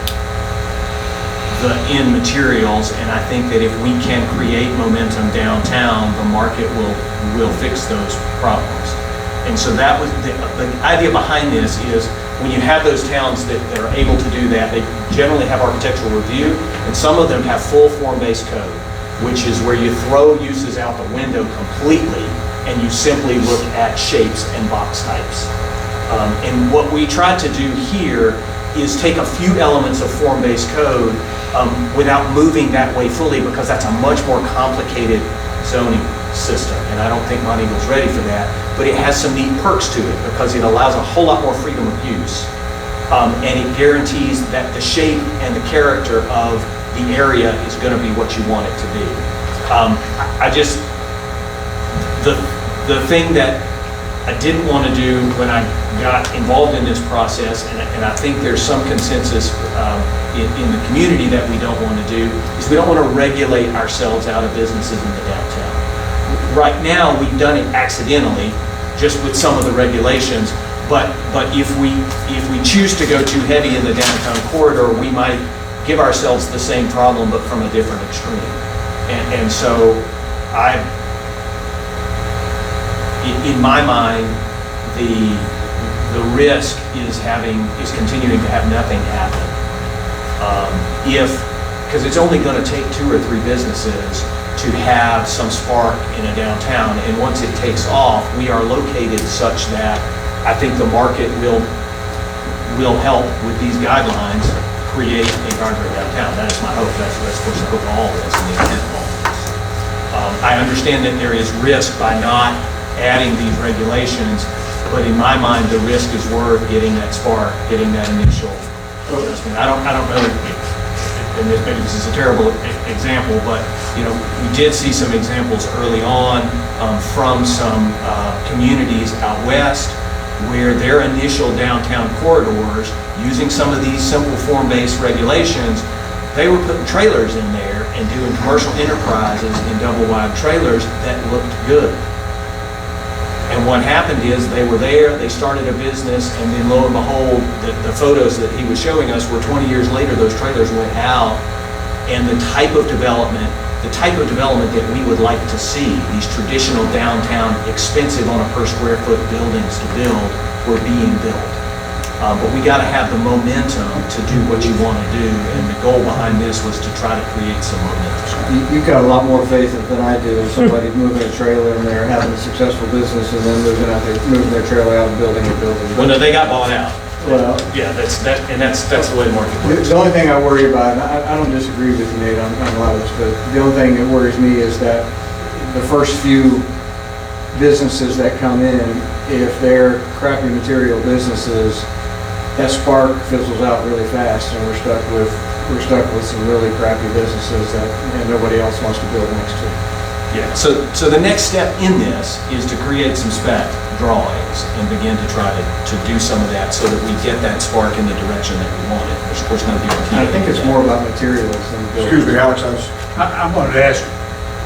the end materials, and I think that if we can create momentum downtown, the market will fix those problems. And so that was the idea behind this is when you have those towns that are able to do that, they generally have architectural review, and some of them have full form-based code, which is where you throw uses out the window completely and you simply look at shapes and box types. And what we tried to do here is take a few elements of form-based code without moving that way fully, because that's a much more complicated zoning system, and I don't think Mont Eagle's ready for that, but it has some neat perks to it because it allows a whole lot more freedom of use, and it guarantees that the shape and the character of the area is going to be what you want it to be. The thing that I didn't want to do when I got involved in this process, and I think there's some consensus in the community that we don't want to do, is we don't want to regulate ourselves out of businesses in the downtown. Right now, we've done it accidentally, just with some of the regulations, but if we choose to go too heavy in the downtown corridor, we might give ourselves the same problem, but from a different extreme. And so in my mind, the risk is continuing to have nothing happen. Because it's only going to take 2 or 3 businesses to have some spark in a downtown, and once it takes off, we are located such that I think the market will help with these guidelines create a guardrail downtown. That is my hope. That's of course the hope of all this and the intent of all this. I understand that there is risk by not adding these regulations, but in my mind, the risk is worth getting that spark, getting that initial adjustment. I don't know, and maybe this is a terrible example, but we did see some examples early on from some communities out west where their initial downtown corridors, using some of these simple form-based regulations, they were putting trailers in there and doing commercial enterprises in double-wide trailers that looked good. And what happened is they were there, they started a business, and then lo and behold, the photos that he was showing us were 20 years later, those trailers went out, and the type of development that we would like to see, these traditional downtown, expensive on a per square foot buildings to build, were being built. But we got to have the momentum to do what you want to do, and the goal behind this was to try to create some momentum. You've got a lot more faith than I do in somebody moving a trailer and they're having a successful business and then moving their trailer out and building a building. Well, no, they got bought out. Well, Yeah, that's the way the market works. the only thing I worry about, and I don't disagree with you, Nate, on a lot of this, but the only thing that worries me is that the first few businesses that come in, if they're crappy material businesses, that spark fizzles out really fast, and we're stuck with some really crappy businesses and nobody else wants to build next to. Yeah, so the next step in this is to create some spec drawings and begin to try to do some of that so that we get that spark in the direction that we want it. There's of course no guarantee. I think it's more about materials than building. Excuse me, Alex, I wanted to ask,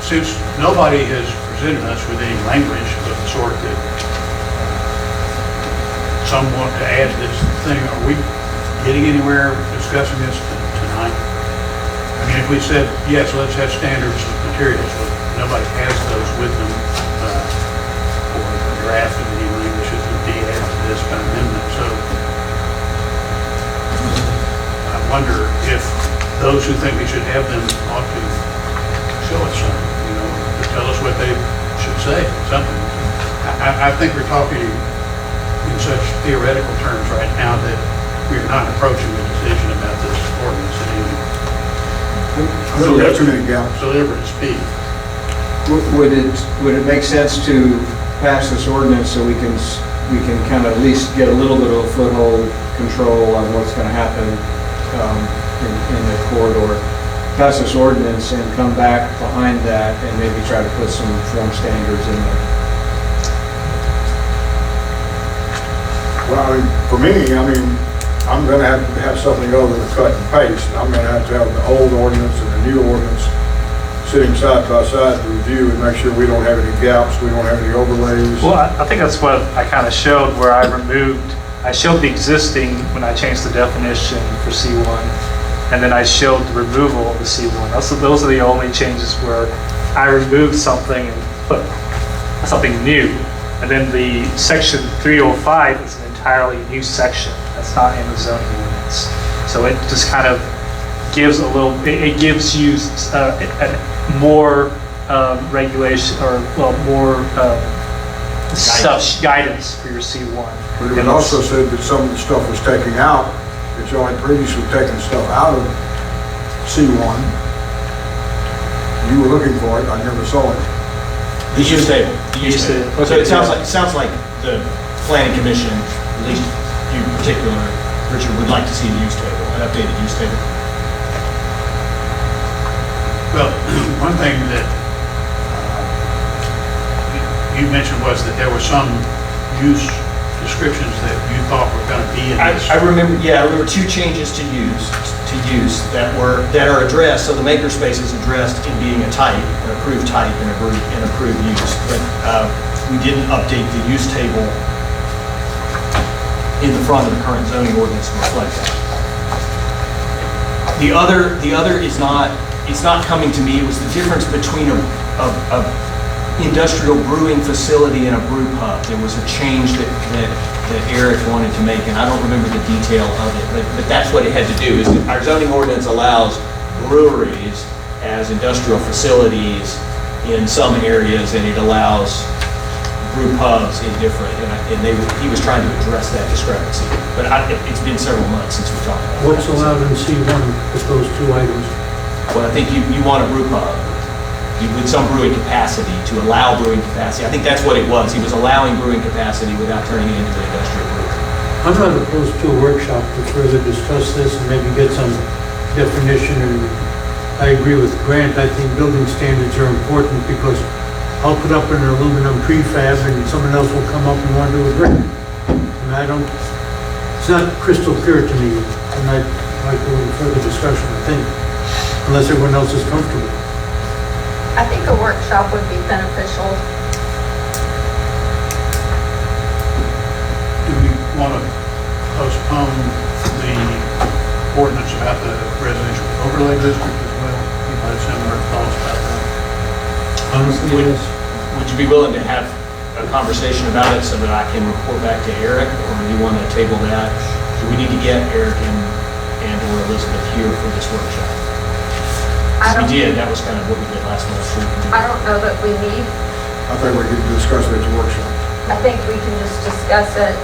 since nobody has presented us with any language of the sort that some want to add to this thing, are we getting anywhere discussing this tonight? I mean, if we said, yes, let's have standards of materials, but nobody has those with them, or a draft of any language that would be added to this by amendment, so I wonder if those who think we should have them ought to show us something, to tell us what they should say, something. I think we're talking in such theoretical terms right now that we're not approaching the decision about this ordinance in any we got too many gals. deliberate speed. Would it make sense to pass this ordinance so we can we can kind of at least get a little bit of a foothold, control on what's going to happen in the corridor. Pass this ordinance and come back behind that and maybe try to put some form standards in there. Well, I mean, for me, I'm gonna have to have something other than a cut and paste. I'm gonna have to have the old ordinance and the new ordinance sitting side by side to review and make sure we don't have any gaps, we don't have any overlays. Well, I think that's what I kind of showed, where I showed the existing when I changed the definition for C1, and then I showed the removal of the C1. Those are the only changes where I removed something and put something new. And then the section 305 is an entirely new section. That's not in the zoning ordinance. So it just kind of gives it gives you more regulation, or more guidance for your C1. But it also said that some of the stuff was taken out, that y'all had previously taken stuff out of C1. You were looking for it, I never saw it. The use table. The use table. So Okay, it sounds like the planning commission, at least you in particular, Richard, would like to see the use table, an updated use table. Well, one thing that you mentioned was that there were some use descriptions that you thought were going to be in this. I remember two changes to use that are addressed. So the makerspace is addressed in being a type, an approved type, and approved use. But we didn't update the use table in the front of the current zoning ordinance to reflect that. The other is not. It's not coming to me. It was the difference between a industrial brewing facility and a brew pub. There was a change that Eric wanted to make, and I don't remember the detail of it, but that's what it had to do. Is our zoning ordinance allows breweries as industrial facilities in some areas, and it allows brew pubs in different, and he was trying to address that discrepancy. But it's been several months since we talked about that. What's allowed in C1 with those two items? Well, I think you want a brew pub with some brewing capacity, to allow brewing capacity. I think that's what it was. He was allowing brewing capacity without turning it into an industrial brewery. I'm not opposed to a workshop to further discuss this and maybe get some definition. And I agree with Grant. I think building standards are important because I'll put up an aluminum prefab and someone else will come up and want to do a brick. And it's not crystal clear to me. And I'd like a little further discussion, I think, unless everyone else is comfortable. I think a workshop would be beneficial. Do we want to postpone the ordinance about the residential overlay district as well? Anybody have similar thoughts about that? Honestly, yes. Would you be willing to have a conversation about it so that I can report back to Eric, or do you want to table that? Do we need to get Eric and or Elizabeth here for this workshop? We did, that was kind of what we did last month. I don't know that we need, I think we could discuss it at the workshop. I think we can just discuss it.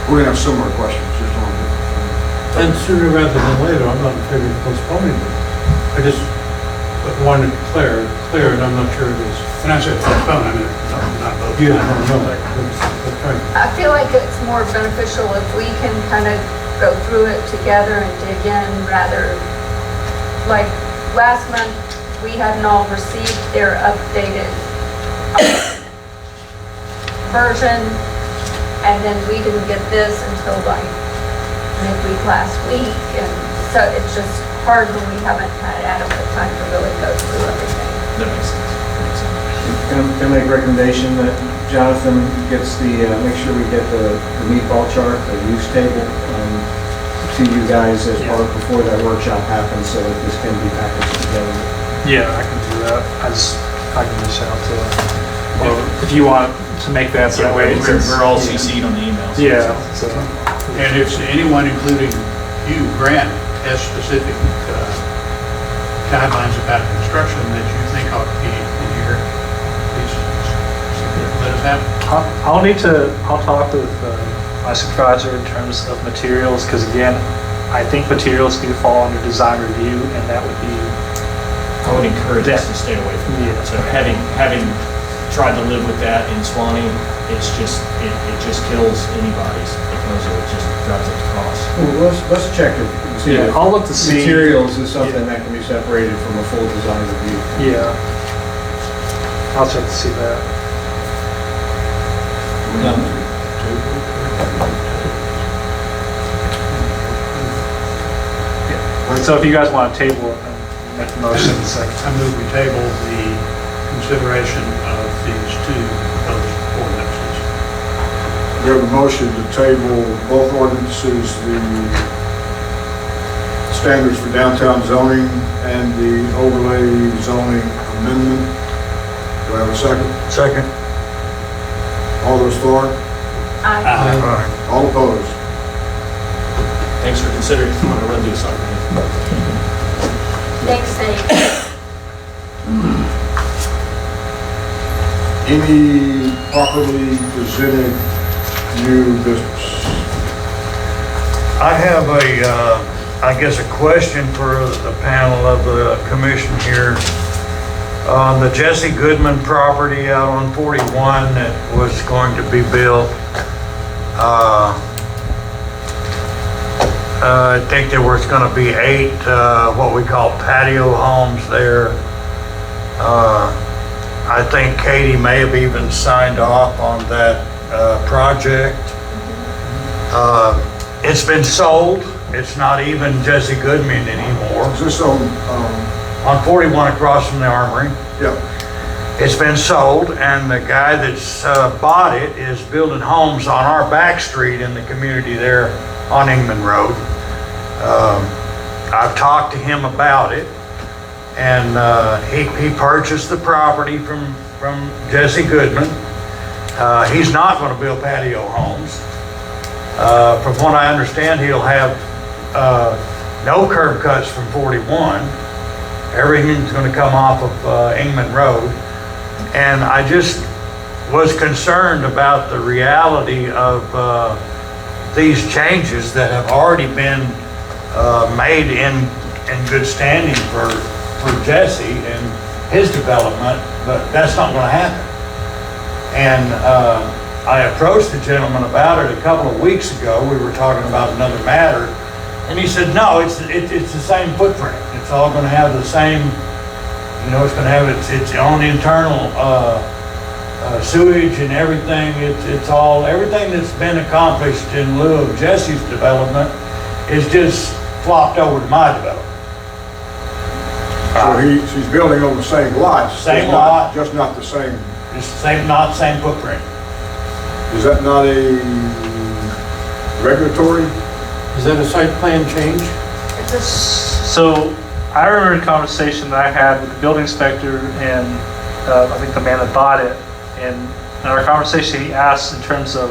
We're gonna have similar questions, just on it. And sooner rather than later, I'm not in favor of postponing it. I just wanted clear, and I'm not sure it is. When I said postpone, I mean, not vote. Yeah, no, that's right. I feel like it's more beneficial if we can kind of go through it together and dig in rather, like last month, we hadn't all received their updated version, and then we didn't get this until like midweek last week, and so it's just hard when we haven't had adequate time to really go through everything. That makes sense. Can I make a recommendation that Jonathan gets make sure we get the meatball chart, the use table, to you guys as part before that workshop happens, so that this can be packaged together. Yeah, I can do that. I can reach out to, or if you want to make that so that way. We're all CC'd on the emails. Yeah, so. And if anyone, including you, Grant, has specific guidelines about construction that you think ought to be in here, please let us have them. I'll talk with my supervisor in terms of materials, because again, I think materials need to fall under design review, and that would be. I would encourage us to stay away from that. So having tried to live with that in Swanee. It's just, it just kills anybody's because it just drives up the cost. Well, let's check it. and see Yeah, if I'll look to see. Materials is something that can be separated from a full design review. Yeah. I'll check to see that. So if you guys want to table it and make the motions, like, I move we table the consideration of these two proposed ordinances. We have a motion to table both ordinances, the standards for downtown zoning and the overlay zoning amendment. Do I have a second? Second. All those for? I, All opposed? Thanks for considering, I'm gonna run through something. thanks, Dave. Any properly presented new business? I have I guess a question for the panel of the commission here. On the Jesse Goodman property out on 41 that was going to be built, I think there was going to be 8 what we call patio homes there. I think Katie may have even signed off on that project. It's been sold. It's not even Jesse Goodman anymore. Is this on, On 41 across from the Armory. yeah, It's been sold, and the guy that's bought it is building homes on our back street in the community there on Ingman Road. I've talked to him about it, and he purchased the property from Jesse Goodman. He's not going to build patio homes. From what I understand, he'll have no curb cuts from 41. Everything's going to come off of Ingman Road. And I just was concerned about the reality of these changes that have already been made in good standing for Jesse and his development, but that's not going to happen. And I approached the gentleman about it a couple of weeks ago. We were talking about another matter, and he said, no, it's the same footprint. It's all going to have the same, you know, it's going to have its own internal sewage and everything. It's all, everything that's been accomplished in lieu of Jesse's development is just flopped over to my development. so he's building on the same lot. Same just not- lot. Just not the same. It's the same, not same footprint. Is that not a regulatory? Is that a site plan change? so I remember a conversation that I had with the building inspector and I think the man that bought it. And in our conversation, he asked in terms of,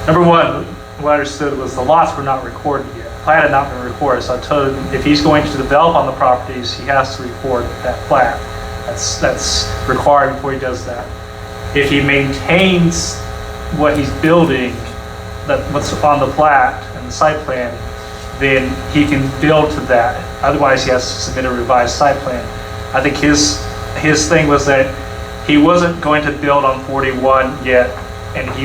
number one, what I understood was the lots were not recorded yet. The plat had not been recorded, so I told him if he's going to develop on the properties, he has to record that plat. That's required before he does that. If he maintains what he's building, what's on the plat and the site plan, then he can build to that. Otherwise, he has to submit a revised site plan. I think his thing was that he wasn't going to build on 41 yet, and he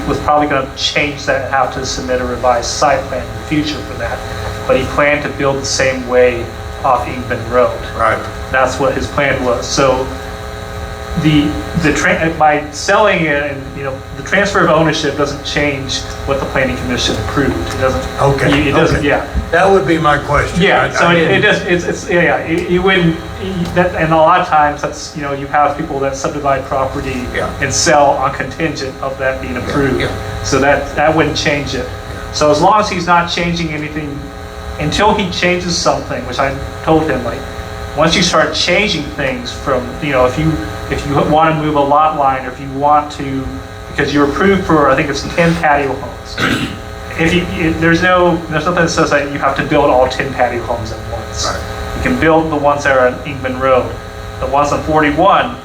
was probably going to change that and have to submit a revised site plan in the future for that. But he planned to build the same way off Ingman Road. Right. That's what his plan was. So by selling it, and you know, the transfer of ownership doesn't change what the planning commission approved. It doesn't. Okay. It doesn't. Okay. Yeah. That would be my question. Yeah. So I it didn't- just it's yeah. You wouldn't. That, and a lot of times that's, you know, you have people that subdivide property Yeah. and sell on contingent of that being approved. Yeah. So that wouldn't change it. So as long as he's not changing anything, until he changes something, which I told him, like, once you start changing things from, you know, if you want to move a lot line, or if you want to, because you're approved for, I think it's 10 patio homes. There's nothing that says that you have to build all 10 patio homes at once. Right. You can build the ones that are on Ingman Road. The ones on 41,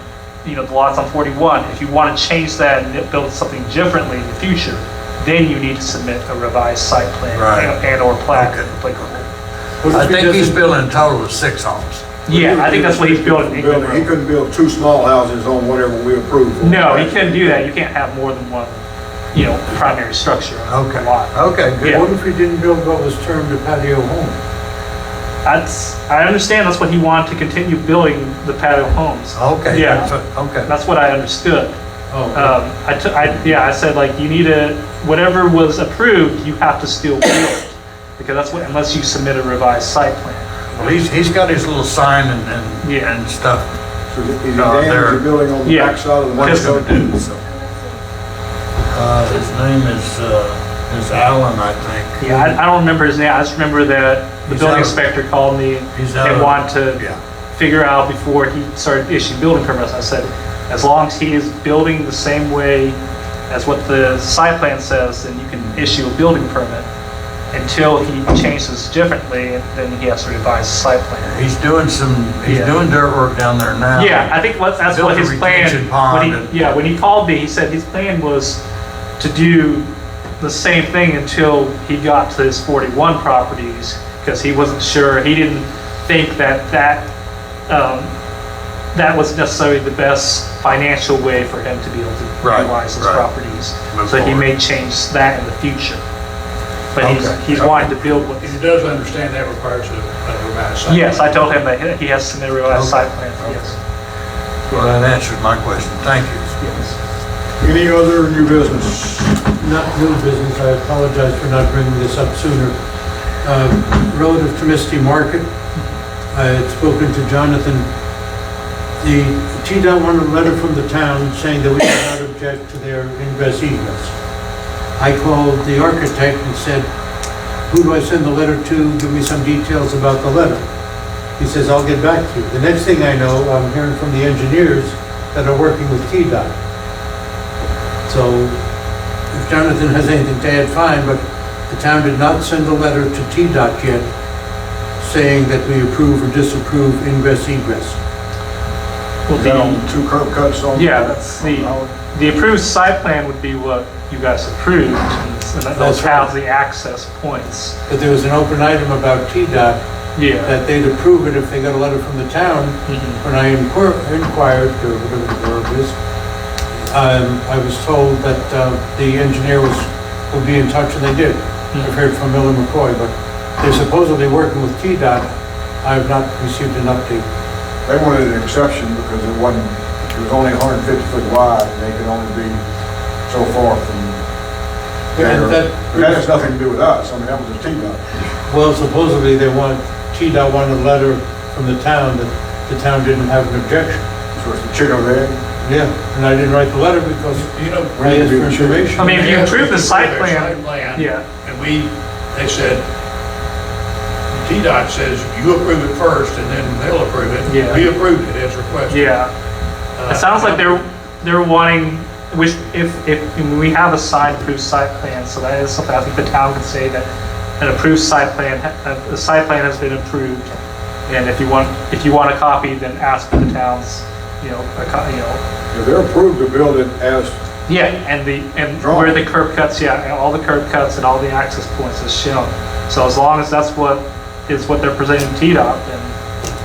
you know, the lots on 41, if you want to change that and build something differently in the future, then you need to submit a revised site plan Right. and or plat Okay. if applicable. What I if he think he's doesn't- building a total of 6 homes. Yeah, I think that's what he's building. He couldn't build 2 small houses on whatever we approved. No, he couldn't do that. You can't have more than one, primary structure on Okay, a lot. okay, good. Yeah. What if we didn't build what was termed a patio home? I understand that's what he wanted to continue building, the patio homes. Okay. Yeah. Okay. That's what I understood. Oh, I said, like, you need to, whatever was approved, you have to still build. Because that's what, unless you submit a revised site plan. Well, he's got his little sign Yeah. and stuff. So is he there. damaged the building on the Yeah. backside of the What he's house? gonna do, so. His name is Alan, I think. Yeah, I don't remember his name. I just remember that the He's building out of- inspector called me He's out and of- wanted to Yeah. figure out before he started issuing building permits. I said, as long as he is building the same way as what the site plan says, then you can issue a building permit. Until he changes differently, then he has to revise the site plan. He's doing Yeah. doing dirt work down there now. Yeah, I think that's Built what a his plan. retention pond When and- when he called me, he said his plan was to do the same thing until he got to his 41 properties, because he wasn't sure. He didn't think that was necessarily the best financial way for him to be able to Right, utilize his right. properties. Move So he forward. may change that in the future. But Okay. he's wanting to build what. He does understand that requires a revised site. Yes, I told him that he has to submit a revised site plan. Yes. Well, that answers my question. Thank you. Yes. Any other new business? not new business, I apologize for not bringing this up sooner. Relative to Misty Market, I had spoken to Jonathan. The TDOT wanted a letter from the town saying that we did not object to their ingress egress. I called the architect and said, who do I send the letter to? Give me some details about the letter. He says, I'll get back to you. The next thing I know, I'm hearing from the engineers that are working with TDOT. So if Jonathan has anything to add, fine, but the town did not send a letter to TDOT yet saying that we approve or disapprove ingress egress. Is that on the 2 curb cuts on? Yeah, that's the approved site plan would be what you guys approved, and those That's right. have the access points. But there was an open item about TDOT Yeah. that they'd approve it if they got a letter from the town. Mhm. When I inquired, or whatever the word is, I was told that the engineer would be in touch, and they did. I've heard from Miller McCoy, but they're supposedly working with TDOT. I have not received an update. They wanted an exception because it was only 150 foot wide, and they could only be so far from there. And that- That has nothing to do with us, I mean, that was a TDOT. Well, supposedly TDOT wanted a letter from the town that the town didn't have an objection. So it's the chicken or the egg. Yeah, and I didn't write the letter because You know, I asked for information. I mean, if you they approve the asked us site to approve their plan, site plan, yeah. And they said, TDOT says you approve it first and then they'll approve it. Yeah. We approved it as requested. Yeah. Uh, It sounds like they're wanting, which if we have a signed approved site plan, so that is something I think the town can say that an approved site plan, the site plan has been approved. And if you want a copy, then ask for the town's, Yeah, they're approved to build it as, yeah, and where the curb cuts, yeah, and all the curb cuts and all the access points is shown. So as long as that's what they're presenting to TDOT, then,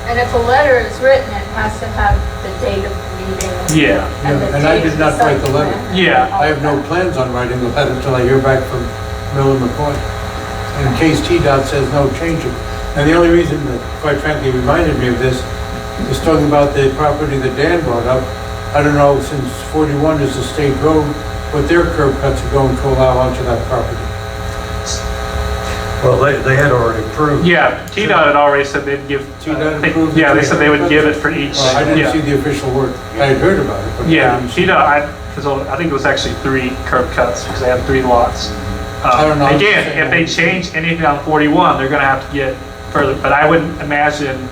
And if a letter is written, it has to have the date of the meeting. yeah, the And I date did of not the write the site letter. plan. Yeah. I have no plans on writing the letter until I hear back from Miller McCoy. In case TDOT says no, change it. And the only reason that, quite frankly, reminded me of this is talking about the property that Dan brought up. I don't know, since 41 is a state road, what their curb cuts are going to allow onto that property. Well, they had already approved. yeah, TDOT had already said they'd give, TDOT approved yeah, the they said they would give it for each, I didn't see yeah. the official word. I had heard about it, but. I Yeah, didn't see- TDOT, I think it was actually 3 curb cuts, because they have 3 lots. I don't know. Again, if they change anything on 41, they're gonna have to get further, but I wouldn't imagine,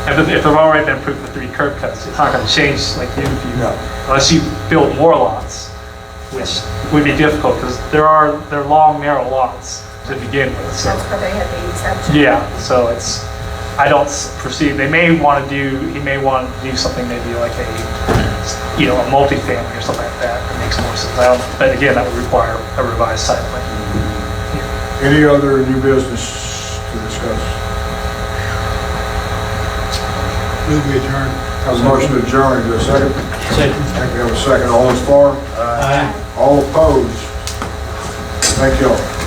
if they've already been approved for 3 curb cuts, it's not gonna change like No. unless you build more lots, which would be difficult, because they're long, narrow lots to begin with, so. That's where they had the exception. Yeah, so I don't foresee, he may want to do something maybe like a multifamily or something like that makes more sense. But again, that would require a revised site plan. any other new business to discuss? Move we adjourn. Have a motion to adjourn, is there a second? Second. I think we have a second. All those for? Aye. All opposed? Thank you all.